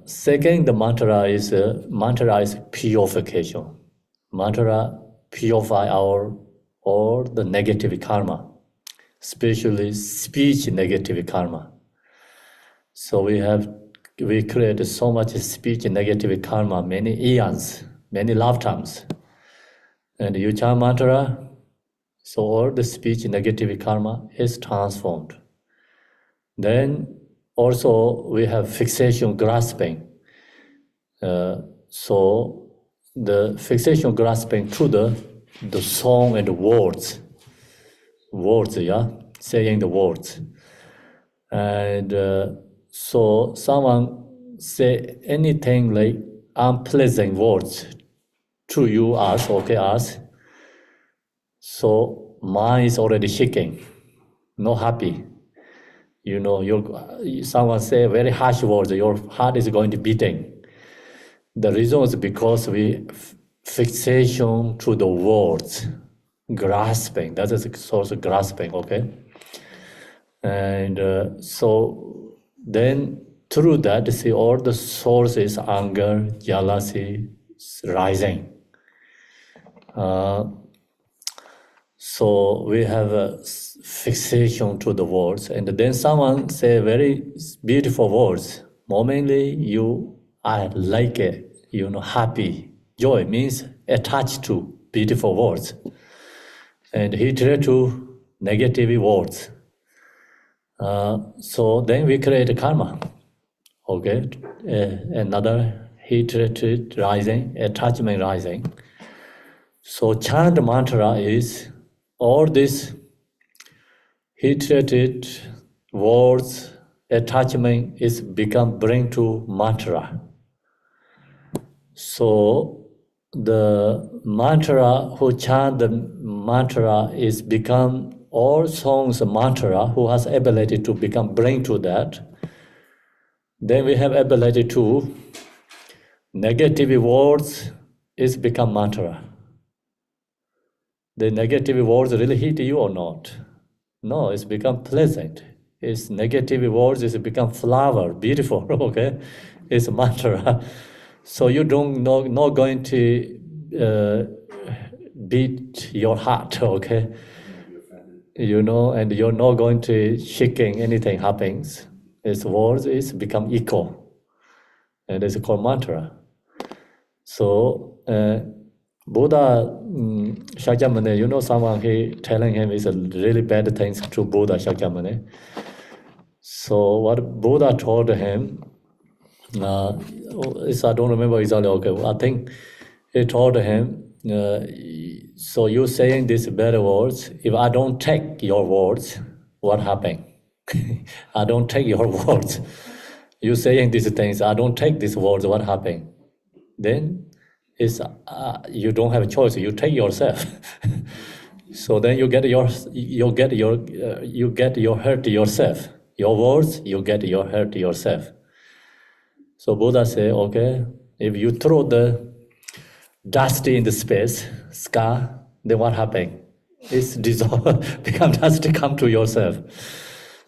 Second, the mantra is purification. Mantra purify all the negative karma, especially speech negative karma. So we create so much speech negative karma, many eons, many lifetimes. And you chant mantra, so all the speech negative karma is transformed. Then also we have fixation grasping. So the fixation grasping to the song and the words, saying the words. And so someone say anything like unpleasant words to you, us. So mind is already shaking, not happy. Someone say very harsh words, your heart is going to beating. The reason is because we fixation to the words, grasping. That is the source of grasping, okay? And so then through that, see all the sources, anger, jealousy, rising. So we have a fixation to the words, and then someone say very beautiful words. Momentarily you are like it, happy. Joy means attached to beautiful words. And hatred to negative words. So then we create karma. okay, another heat rising, attachment rising. So chant mantra is all these heat-treated words, attachment is become bring to mantra. So the mantra who chant the mantra is become all songs mantra who has ability to become bring to that. Then we have ability to negative words is become mantra. The negative words really hit you or not? No, it's become pleasant. It's negative words, it's become flower, beautiful, okay? It's mantra. So you don't not going to beat your heart, okay? You know, and you're not going to shaking anything happens. Its words is become echo. And it's called mantra. So Buddha Shakyamuni, you know, someone he telling him is a really bad things to Buddha Shakyamuni. So what Buddha told him, I don't remember exactly. Okay, I think he told him, so you saying these bad words. If I don't take your words, what happened? I don't take your words. You saying these things. I don't take these words. What happened? Then it's you don't have a choice. You take yourself. So then you get your hurt yourself. Your words, you get your hurt yourself. So Buddha say, okay, if you throw the dust in the space, sky, then what happened? It's dissolve, become dust, come to yourself.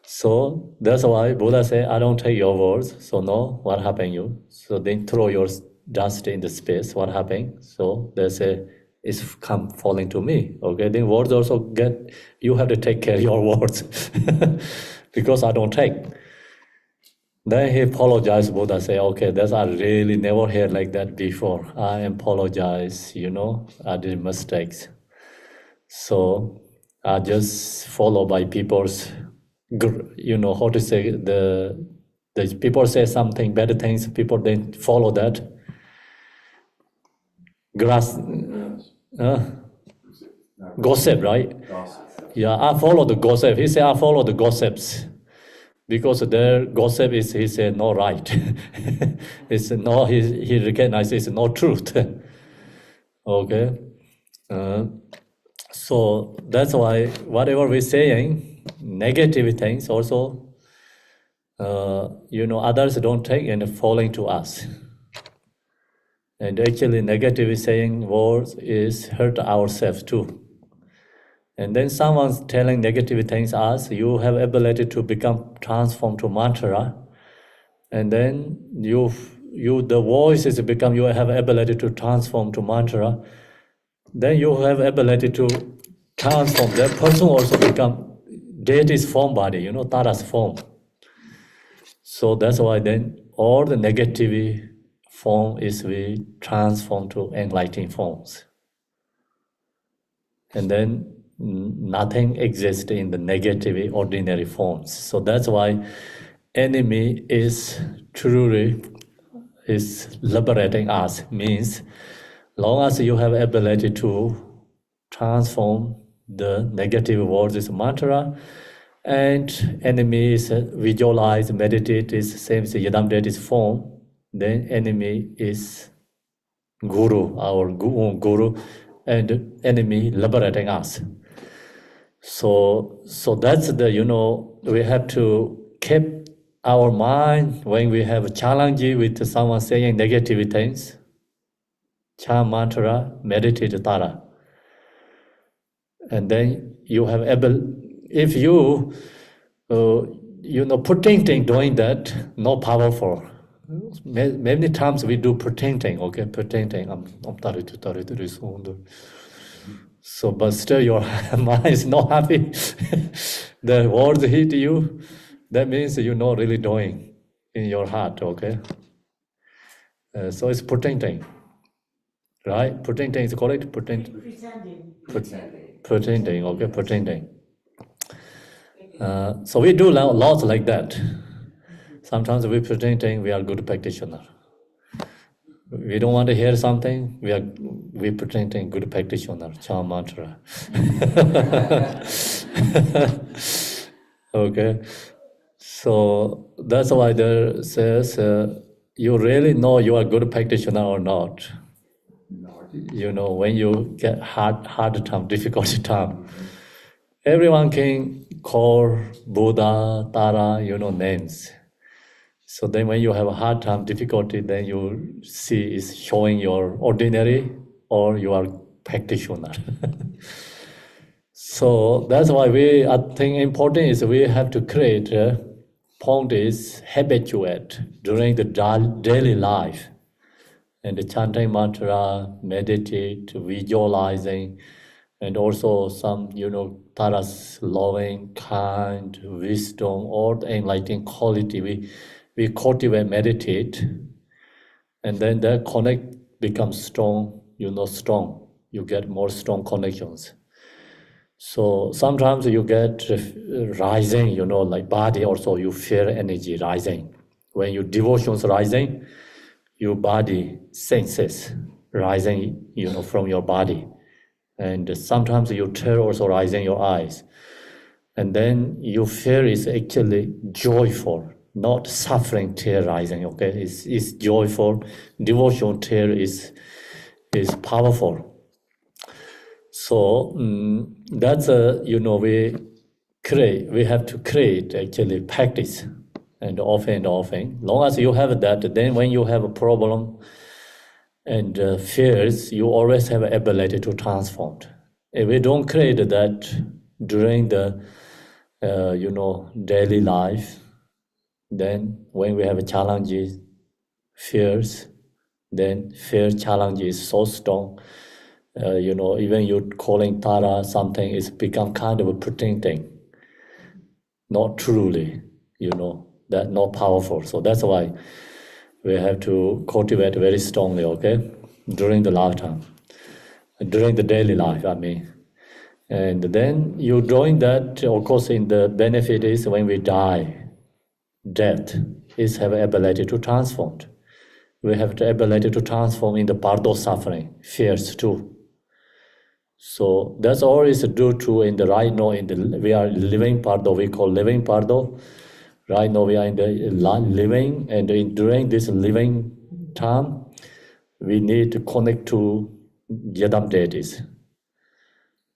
So that's why Buddha say, I don't take your words. So no, what happened you? So then throw your dust in the space, what happened? So they say, it's come falling to me. Okay, then words also get, you have to take care of your words because I don't take. Then he apologized. Buddha say, okay, that's I really never heard like that before. I apologize, you know, I did mistakes. So I just follow by people's, you know, how to say, the people say something, bad things, people then follow that. Gossip, right? Gossip. Yeah, I follow the gossip. He said, I follow the gossips. Because their gossip is, he said, not right. It's no, he recognizes it's not truth. Okay? So that's why whatever we're saying, negative things also, you know, others don't take and falling to us. And actually negative saying words is hurt ourselves too. And then someone's telling negative things us, you have ability to become transformed to mantra. And then the voice is become, you have ability to transform to mantra. Then you have ability to transform. That person also become deity's form body, you know, Tara's form. So that's why then all the negative form is we transform to enlightening forms. And then nothing exists in the negative ordinary forms. So that's why enemy is truly is liberating us, means long as you have ability to transform the negative words is mantra, and enemy is visualize, meditate is same as Yadam deity's form, then enemy is guru, our guru, and enemy liberating us. So that's the, you know, we have to keep our mind when we have a challenge with someone saying negative things. Chant mantra, meditate Tara. And then you have if you, you know, pretending doing that, not powerful. Many times we do pretending, okay, pretending. So, but still your mind is not happy. The words hit you, that means you're not really doing in your heart, okay? So it's pretending, right? Pretending is correct? Pretending, okay, pretending. So we do lots like that. Sometimes we pretending we are good practitioner. We don't want to hear something, we pretending good practitioner, chant mantra. Okay, so that's why there says you really know you are good practitioner or not. You know, when you get hard time, difficult time, everyone can call Buddha, Tara, names. So then when you have a hard time, difficulty, then you see is showing your ordinary or you are practitioner. So that's why I think important is we have to create a point is habituate during the daily life. And the chanting mantra, meditate, visualizing, and also some, Tara's loving, kind, wisdom, or the enlightening quality. We cultivate, meditate, and then that connect becomes strong, strong. You get more strong connections. So sometimes you get rising, like body also, you feel energy rising. When your devotion's rising, your body senses rising, from your body. And sometimes you tear also rising your eyes. And then you feel is actually joyful, not suffering tear rising, okay? It's joyful. Devotion tear is powerful. So that's we have to create actually practice and often. Long as you have that, then when you have a problem and fears, you always have an ability to transform. If we don't create that during the daily life, then when we have challenges, fears, then fear challenge is so strong. Even you calling Tara something is become kind of a pretending, not truly, that not powerful. So that's why we have to cultivate very strongly, okay, during the lifetime, during the daily life, I mean. And then you doing that, of course, in the benefit is when we die, death is have ability to transform. We have the ability to transform in the part of suffering, fears too. So that's all is due to in the right now we are living part of we call living part of. Right now we are in the living, and during this living time, we need to connect to Yadam deities.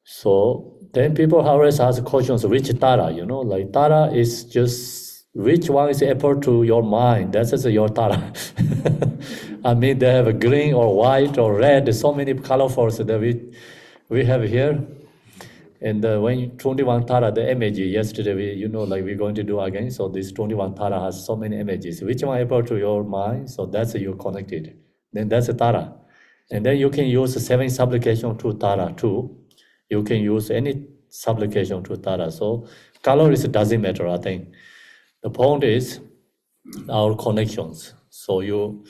So then people always ask questions, which Tara, like Tara is just, which one is apple to your mind? That is your Tara. I mean, they have a green or white or red, so many colorfuls that we have here. And when 21 Tara, the image, yesterday, we're going to do again. So this 21 Tara has so many images. Which one appeal to your mind? So that's you connected. Then that's a Tara. And then you can use 7 supplication to Tara too. You can use any supplication to Tara. So color doesn't matter, I think. The point is our connections. So you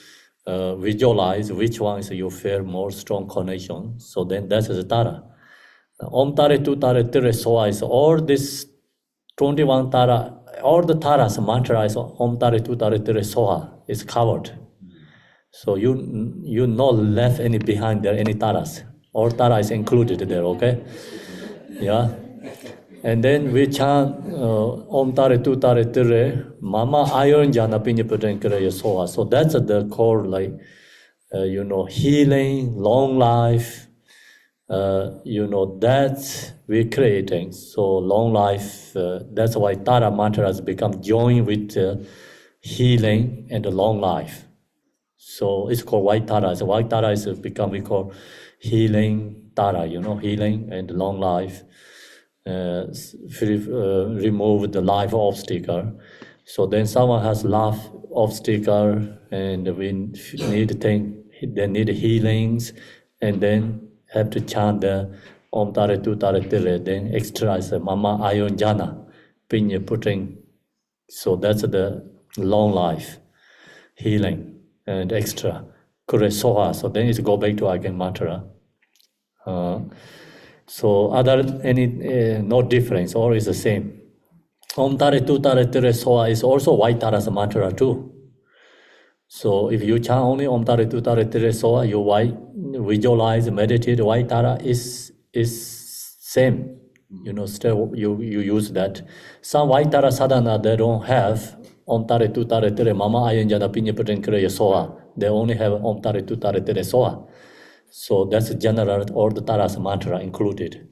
visualize which one is you feel more strong connection. So then that's the Tara. Om Tare Tu Tare Tire Soa is all this 21 Tara, all the Taras mantra is Om Tare Tu Tare Tire Soa is covered. So you not left any behind there, any Taras. All Tara is included there, okay? Yeah. And then we chant Om Tare Tu Tare Tire Mama Iron Jana Pinya Puten Kire Soa. So that's the core, like, healing, long life. That we're creating. So long life, that's why Tara mantra has become joined with healing and long life. So it's called White Tara. So White Tara is become, we call healing Tara, healing and long life. Remove the life obstacle. So then someone has life obstacle and we need they need healings, and then have to chant the Om Tare Tu Tare Tire, then extra is Mama Ayon Jana, Pinya putting. So that's the long life, healing, and extra. Kure Soha, so then it go back to again mantra. So other, no difference, all is the same. Om Tare Tu Tare Tere Soa is also white Tara's mantra too. So if you chant only Om Tare Tu Tare Tere Soa, you visualize, meditate, white Tara is same. Still you use that. Some white Tara sadhana, they don't have Om Tare Tu Tare Tere Mama Ayan Jana Pinya Puten Kriya Soa. They only have Om Tare Tu Tare Tere Soa. So that's general, all the Tara's mantra included.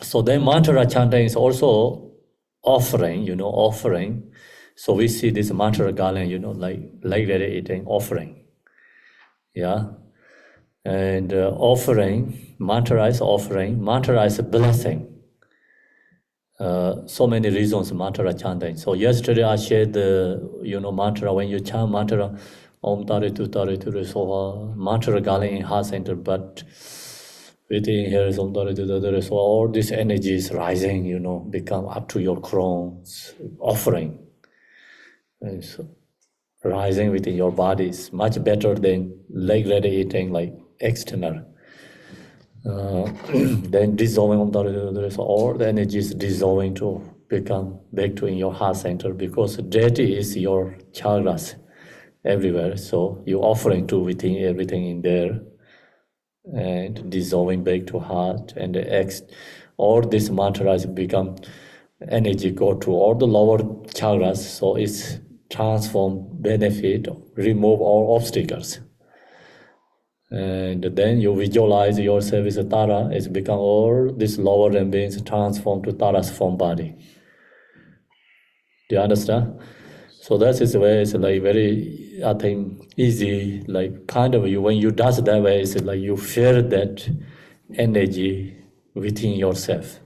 So then mantra chanting is also offering, offering. So we see this mantra garland, like that eating offering. Yeah. And offering, mantra is blessing. So many reasons mantra chanting. So yesterday I shared the, mantra, when you chant mantra, Om Tare Tu Tare Tu Re Soha, mantra garland in heart center, but within here is Om Tare Tu Tare Tu Re Soha, all this energy is rising, become up to your crowns, offering. And so rising within your body is much better than leg-ready eating, like external. Then dissolving Om Tare Tu Tare, so all the energy is dissolving to become back to in your heart center, because deity is your chakras everywhere. So you offering to within everything in there and dissolving back to heart, and all these mantras become energy go to all the lower chakras, so it's transform, benefit, remove all obstacles. And then you visualize yourself as a Tara, it's become all these lower beings transformed to Tara's form body. Do you understand? So that is where it's like very, I think, easy, like kind of when you does that way, it's like you feel that energy within yourself.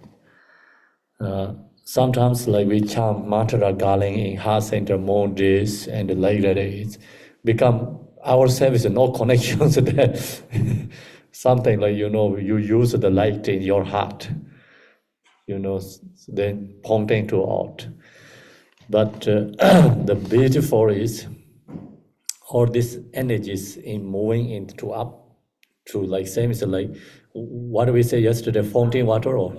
Sometimes like we chant mantra garland in heart center more days, and like that it's become ourselves no connections there. Something like, you use the light in your heart, then pointing to out. But the beautiful is all these energies in moving into up to like same is like, what did we say yesterday, fountain water or?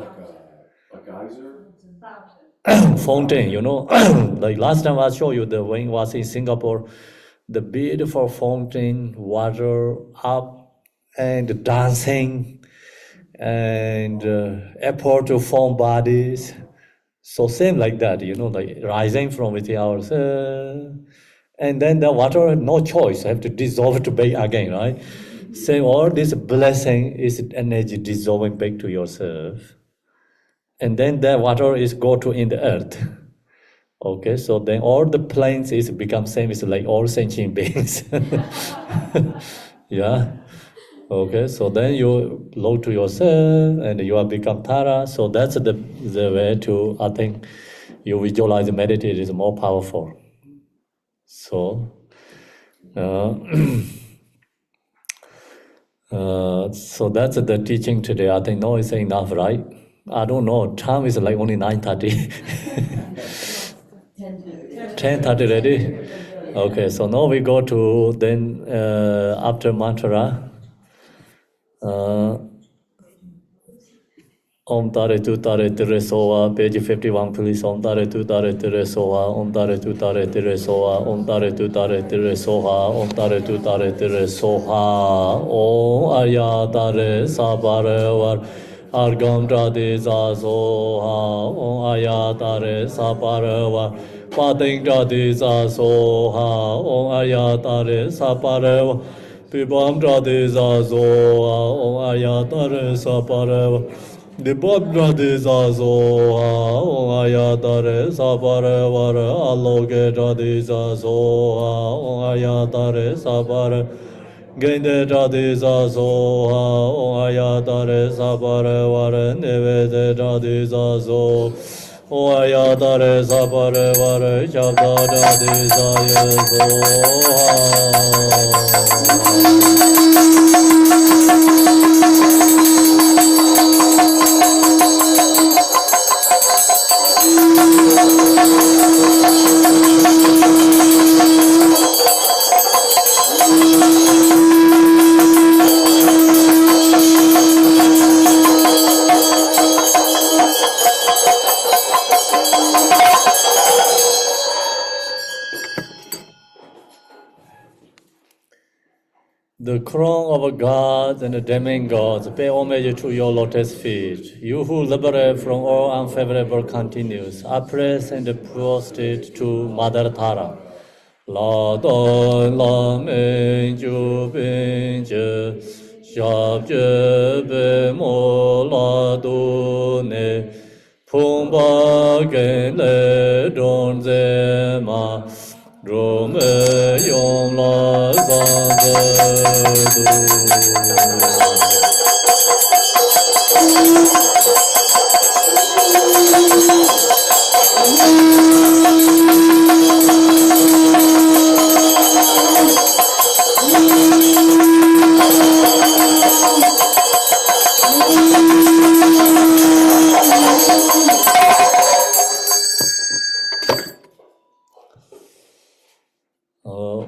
A geyser? Fountain, like last time I showed you the when I was in Singapore, the beautiful fountain, water up and dancing and effort to form bodies. So same like that, like rising from within ourselves. And then the water, no choice, have to dissolve to back again, right? Same, all this blessing is energy dissolving back to yourself. And then the water is go to in the earth. Okay, so then all the planes is become same as like all sentient beings. Yeah. Okay, so then you look to yourself and you have become Tara. So that's the way to, I think, you visualize and meditate is more powerful. So, so that's the teaching today. I think no, it's enough, right? I don't know. Time is like only 9:30. 10:30 ready? Okay, so now we go to then after mantra. Om Tare Tu Tare Tere Soa, page 51, please. Om Tare Tu Tare Tere Soa, Om Tare Tu Tare Tere Soa, Om Tare Tu Tare Tere Soha, Om Tare Tu Tare Tere Soha, Om Aya Tare Sabare Var, Argam Trade Za Soha, Om Aya Tare Sabare Var, Pating Trade Za Soha, Om Aya Tare Sabare Var, Pibam Trade Za Soha, Om Aya Tare Sabare Var, Dipabra de Zazoha, Om Ayatare Sapare Vare, Aloke Tradi Zazoha, Om Ayatare Sapare, Gende Tradi Zazoha, Om Ayatare Sapare Vare, Nevede Tradi Zazo, Om Ayatare Sapare Vare, Shabda Tradi Zayozoha. The crown of gods and the demigods pay homage to your lotus feet. You who liberate from all unfavorable continues, appraise and prostrate to Mother Tara. La don la men ju bin je, shab je be mo la do ne, pum ba gen le don ze ma, ro me yom la zan ze du.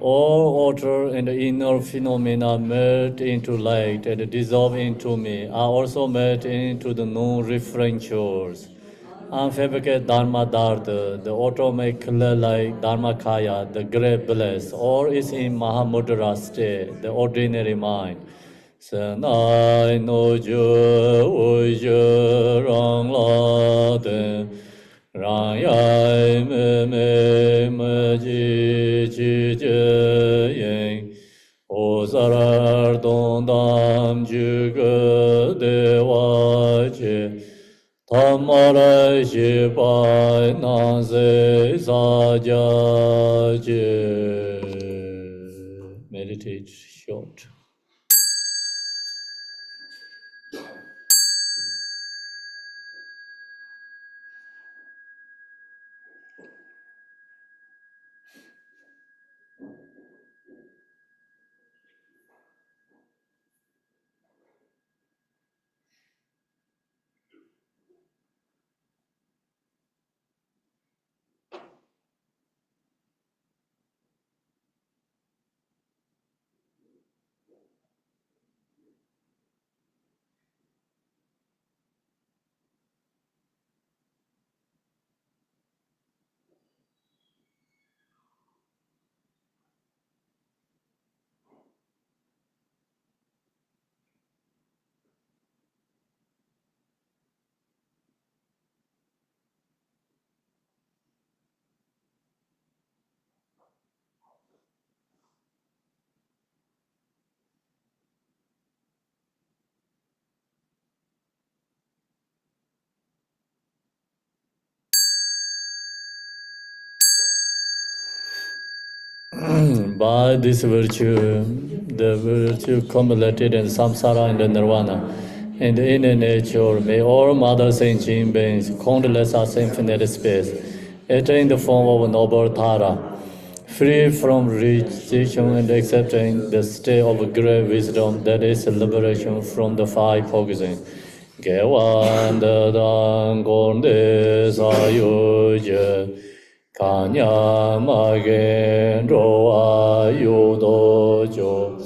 All outer and inner phenomena melt into light and dissolve into me, are also melt into the non-referentials. Unfabricated Dharma Dharda, the automatic clear like Dharmakaya, the great bliss, all is in Mahamudra state, the ordinary mind. Sanai no ju ui rang la de. Rang yai me ji yin, o zarar dong dam ju ge de wa che, tam ma shi pai nan se sa jia je. Meditate short. By this virtue, the virtue cumulated in samsara and the nirvana, and in the nature, may all mother sentient beings, countless as infinite space, attain the form of noble Tara, free from rejection and accepting the state of great wisdom that is liberation from the five poisons. Gewan de dang gong de sa yu je. Kanya ma gen ro a yu do jo,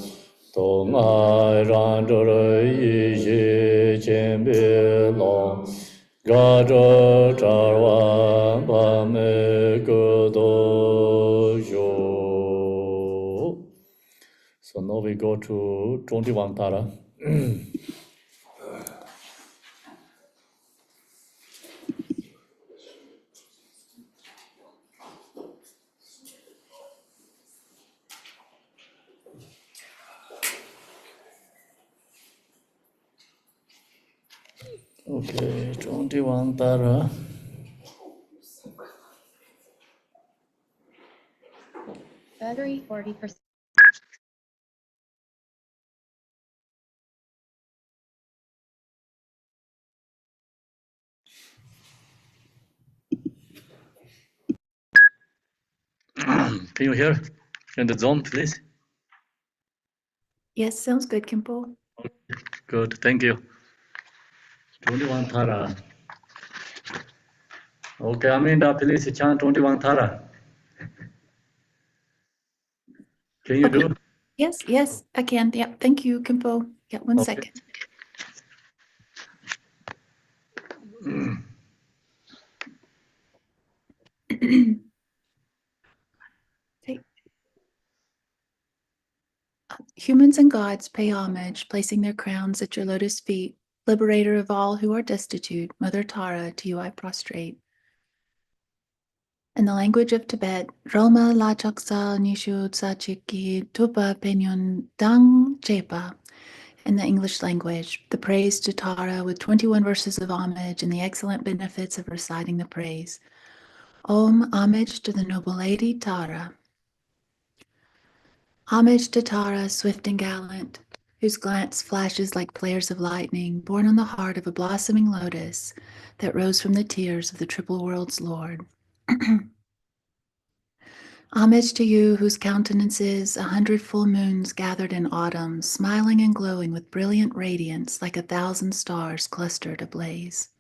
to ma ran do yi ji chen bi long, ga zhe zhar wan pa me gu do jo. So now we go to 21 Tara. Okay, 21 Tara. Battery 40%. Can you hear in the zone, please? Yes, sounds good, Khenpo. Good, thank you. 21 Tara. Okay, Aminda, please chant 21 Tara. Can you Okay. do? Yes, I can. Yeah, thank you, Khenpo. Yeah, one Okay. second. Humans and gods pay homage, placing their crowns at your lotus feet. Liberator of all who are destitute, Mother Tara, to you I prostrate. In the language of Tibet, Roma la choksa nishu tsachiki tupa penyon dang chepa. In the English language, the praise to Tara with 21 verses of homage and the excellent benefits of reciting the praise. Om, homage to the noble lady Tara. Homage to Tara, swift and gallant, whose glance flashes like flares of lightning, born on the heart of a blossoming lotus that rose from the tears of the triple world's Lord. Homage to you, whose countenance is 100 full moons gathered in autumn, smiling and glowing with brilliant radiance like 1,000 stars clustered ablaze.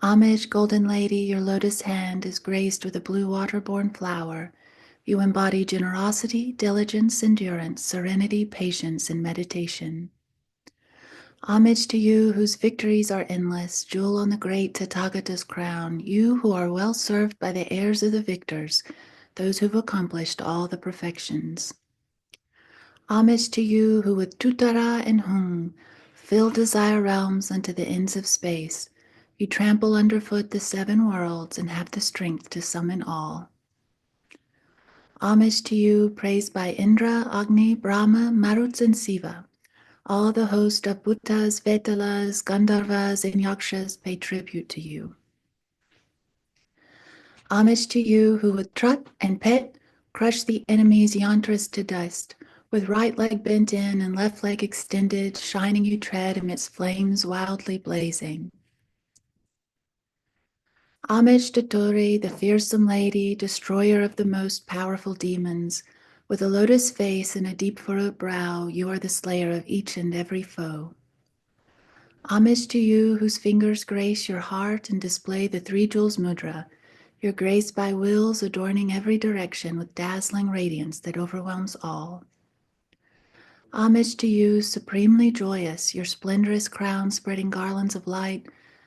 Homage, golden lady, your lotus hand is graced with a blue water-borne flower. You embody generosity, diligence, endurance, serenity, patience, and meditation. Homage to you, whose victories are endless, jewel on the great Tathagata's crown, you who are well served by the heirs of the victors, those who've accomplished all the perfections. Homage to you, who with Tutara and Hung fill desire realms unto the ends of space. You trample underfoot the 7 worlds and have the strength to summon all. Homage to you, praised by Indra, Agni, Brahma, Maruts, and Siva. All the host of Bhuttas, Vetalas, Gandharvas, and Yakshas pay tribute to you. Homage to you, who with Trut and Pet crush the enemy's yantras to dust. With right leg bent in and left leg extended, shining you tread amidst flames wildly blazing. Homage to Tori, the fearsome lady, destroyer of the most powerful demons. With a lotus face and a deep furrowed brow, you are the slayer of each and every foe. Homage to you, whose fingers grace your heart and display the 3 jewels mudra, your grace by wills adorning every direction with dazzling radiance that overwhelms all. Homage to you, supremely joyous, your splendorous crown spreading garlands of light,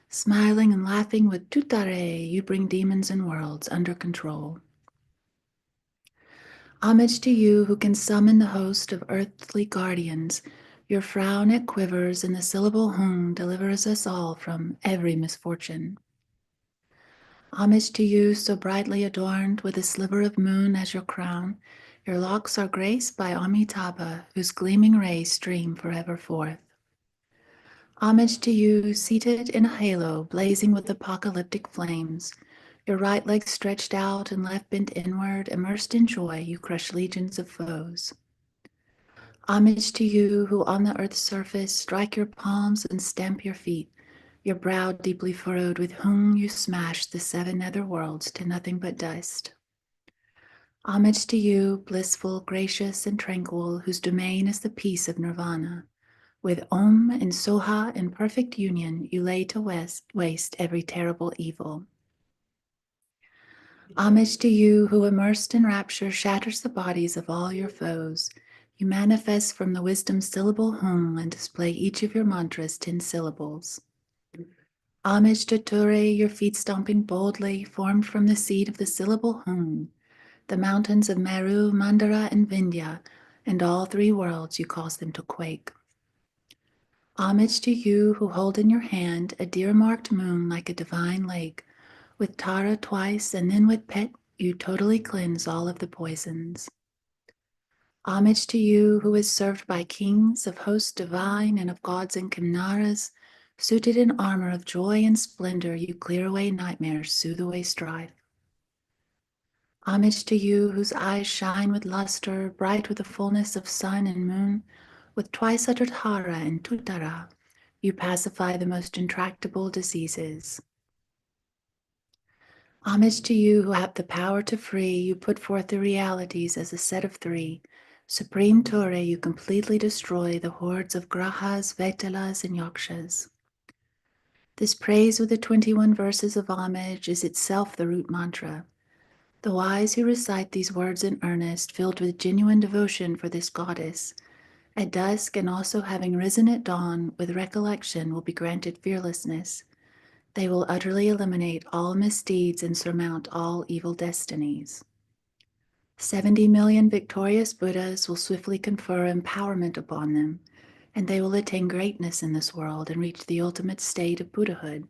smiling and laughing with tutare, you bring demons and worlds under control. Homage to you, who can summon the host of earthly guardians. Your frown it quivers, and the syllable hum delivers us all from every misfortune. Homage to you, so brightly adorned with a sliver of moon as your crown. Your locks are graced by Amitabha, whose gleaming rays stream forever forth. Homage to you, seated in a halo, blazing with apocalyptic flames. Your right leg stretched out and left bent inward, immersed in joy, you crush legions of foes. Homage to you, who on the earth's surface strike your palms and stamp your feet, your brow deeply furrowed, with whom you smash the 7 nether worlds to nothing but dust. Homage to you, blissful, gracious, and tranquil, whose domain is the peace of nirvana. With Om and Soha in perfect union, you lay to waste every terrible evil. Homage to you, who immersed in rapture shatters the bodies of all your foes. You manifest from the wisdom syllable Hum and display each of your mantras 10 syllables. Homage to Ture, your feet stomping boldly, formed from the seed of the syllable Hum, the mountains of Meru, Mandara, and Vindhya, and all 3 worlds you cause them to quake. Homage to you, who hold in your hand a deer-marked moon like a divine lake. With Tara twice and then with Pet, you totally cleanse all of the poisons. Homage to you, who is served by kings of hosts divine and of gods and Kimnaras. Suited in armor of joy and splendor, you clear away nightmares, soothe away strife. Homage to you, whose eyes shine with luster, bright with the fullness of sun and moon. With twice uttered Hara and Tutara, you pacify the most intractable diseases. Homage to you, who have the power to free, you put forth the realities as a set of 3. Supreme Ture, you completely destroy the hordes of Grahas, Vetalas, and Yakshas. This praise with the 21 verses of homage is itself the root mantra. The wise who recite these words in earnest, filled with genuine devotion for this goddess, at dusk and also having risen at dawn with recollection, will be granted fearlessness. They will utterly eliminate all misdeeds and surmount all evil destinies. 70 million victorious Buddhas will swiftly confer empowerment upon them, and they will attain greatness in this world and reach the ultimate state of Buddhahood.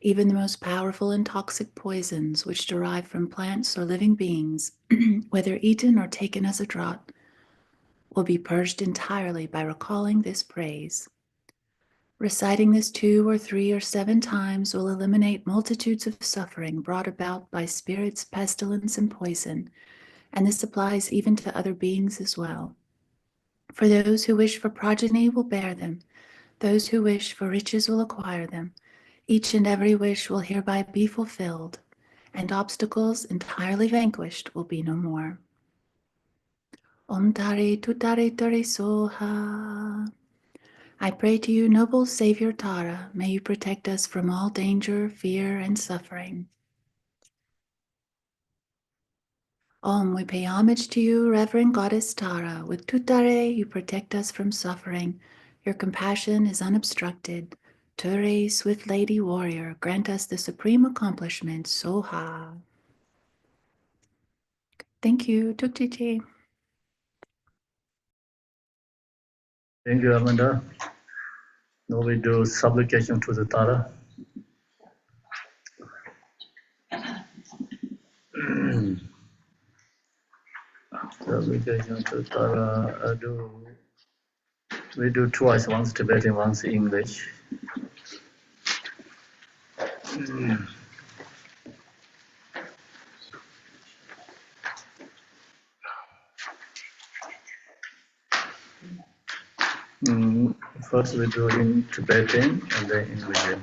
Even the most powerful and toxic poisons which derive from plants or living beings, whether eaten or taken as a draught, will be purged entirely by recalling this praise. Reciting this 2 or 3 or 7 times will eliminate multitudes of suffering brought about by spirits, pestilence, and poison, and this applies even to other beings as well. For those who wish for progeny will bear them, those who wish for riches will acquire them. Each and every wish will hereby be fulfilled, and obstacles entirely vanquished will be no more. Om Tare Tutare Tare Soha. I pray to you, noble Savior Tara, may you protect us from all danger, fear, and suffering. Om, we pay homage to you, Reverend Goddess Tara. With Tutare, you protect us from suffering. Your compassion is unobstructed. Ture, swift lady warrior, grant us the supreme accomplishment, Soha. Thank you, Tuktichi. Thank you, Amanda. Now we do supplication to the Tara. Supplication to Tara. We do twice, once Tibetan, once English. First we do in Tibetan and then English.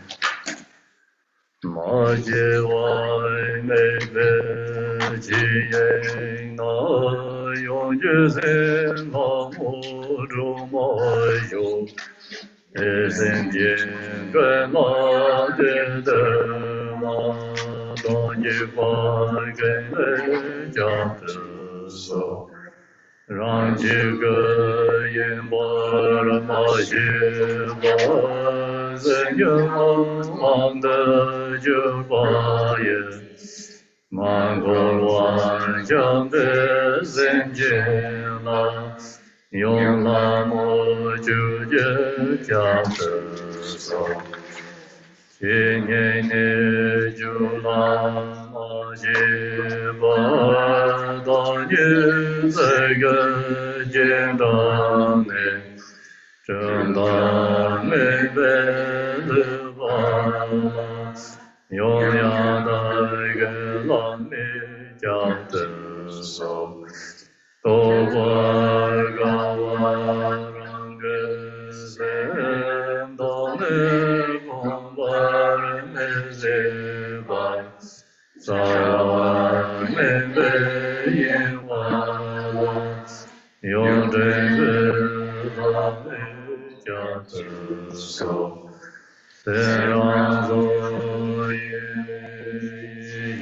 Ma je wai me be ji ye na yong ju sen ma mo ru ma yo e sen jin ge ma de de ma dong ji fa ge ne jia de so rang ji ge yin bo ma xi ba zen yu wang de ju ba ye man go wan jiang de zen jin la yong la mo ju je jia de so Chi nye ne ju la ma ji ba da ni zhe ge jin da ne zhen da me be le ba la yong ya da ge la me jia de so to ba ga wa rang ge sen do ne gong ba me ze ba sa wa me be yin wa la yong zhen ge la me jia de so se rang zo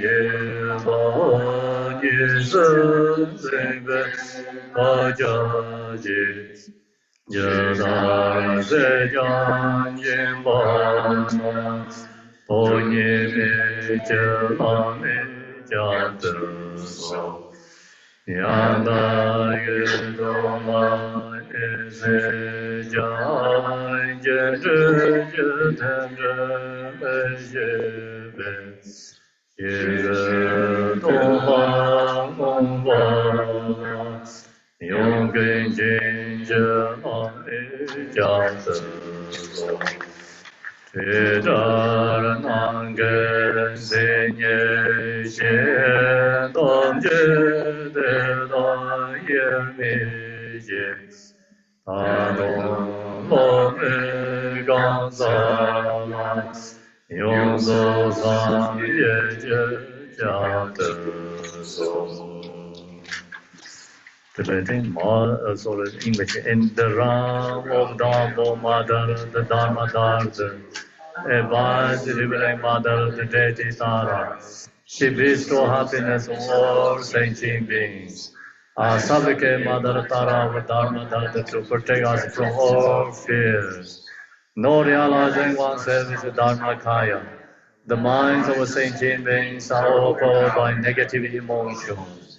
ye ba ni zhen zhen be ba jia ji je da se jiang yin ba na o ni me je la me jia de so yang da ye do ma ye se jiang je zhe ten zhe me ye be ye ge dong ma gong ba yong gen jin je ma e jia de so te da nan ge se nye xie dong je de da ye mi ye ta dong lo me gang za la yong zo san ye je jia de so Tibetan, sorry, English. In the realm of Dhamma Mother, the Dharma Dharma, advised revealing Mother, the deity Tara, she bestow happiness on all sentient beings. I supplicate Mother Tara of Dharma Dharma to protect us from all fears. No realizing oneself is a Dharmakaya. The minds of sentient beings are overpowered by negative emotions.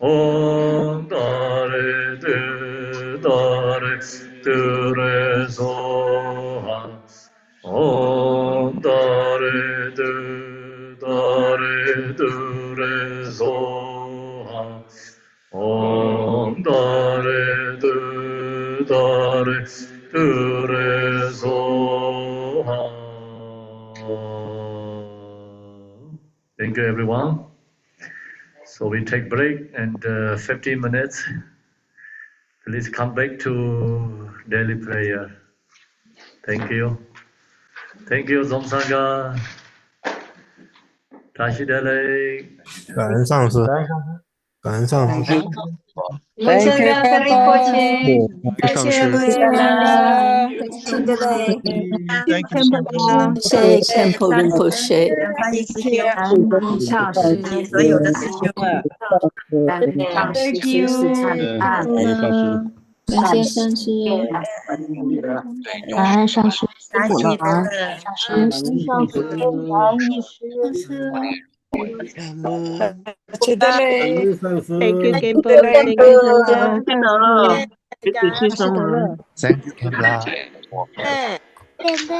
Om Dare Du Dare Du Re Soha. Om Dare Du Dare Du Re Soha. Om Dare Du Dare Du Re Soha. Thank you, everyone. So we take break and 15 minutes. Please come back to daily prayer. Thank you. Thank you, Zomsanga. Tashi Dele. 感恩上师，感恩上师，Thank you, Khenpo. 感谢上师，谢谢嘞， Thank you, 上师。谢谢 Khenpo Rinpoche。翻译师兄，感恩上师，所有的师兄们，感恩上师随时参感恩上师，感谢上师，感恩上师辛苦了啊！感恩上师，感恩谢谢嘞，Thank you,，Thank Khenpo, you, Thank you, 上师，看到了，谢谢师兄们。 Thank you, Kemla. 拜拜。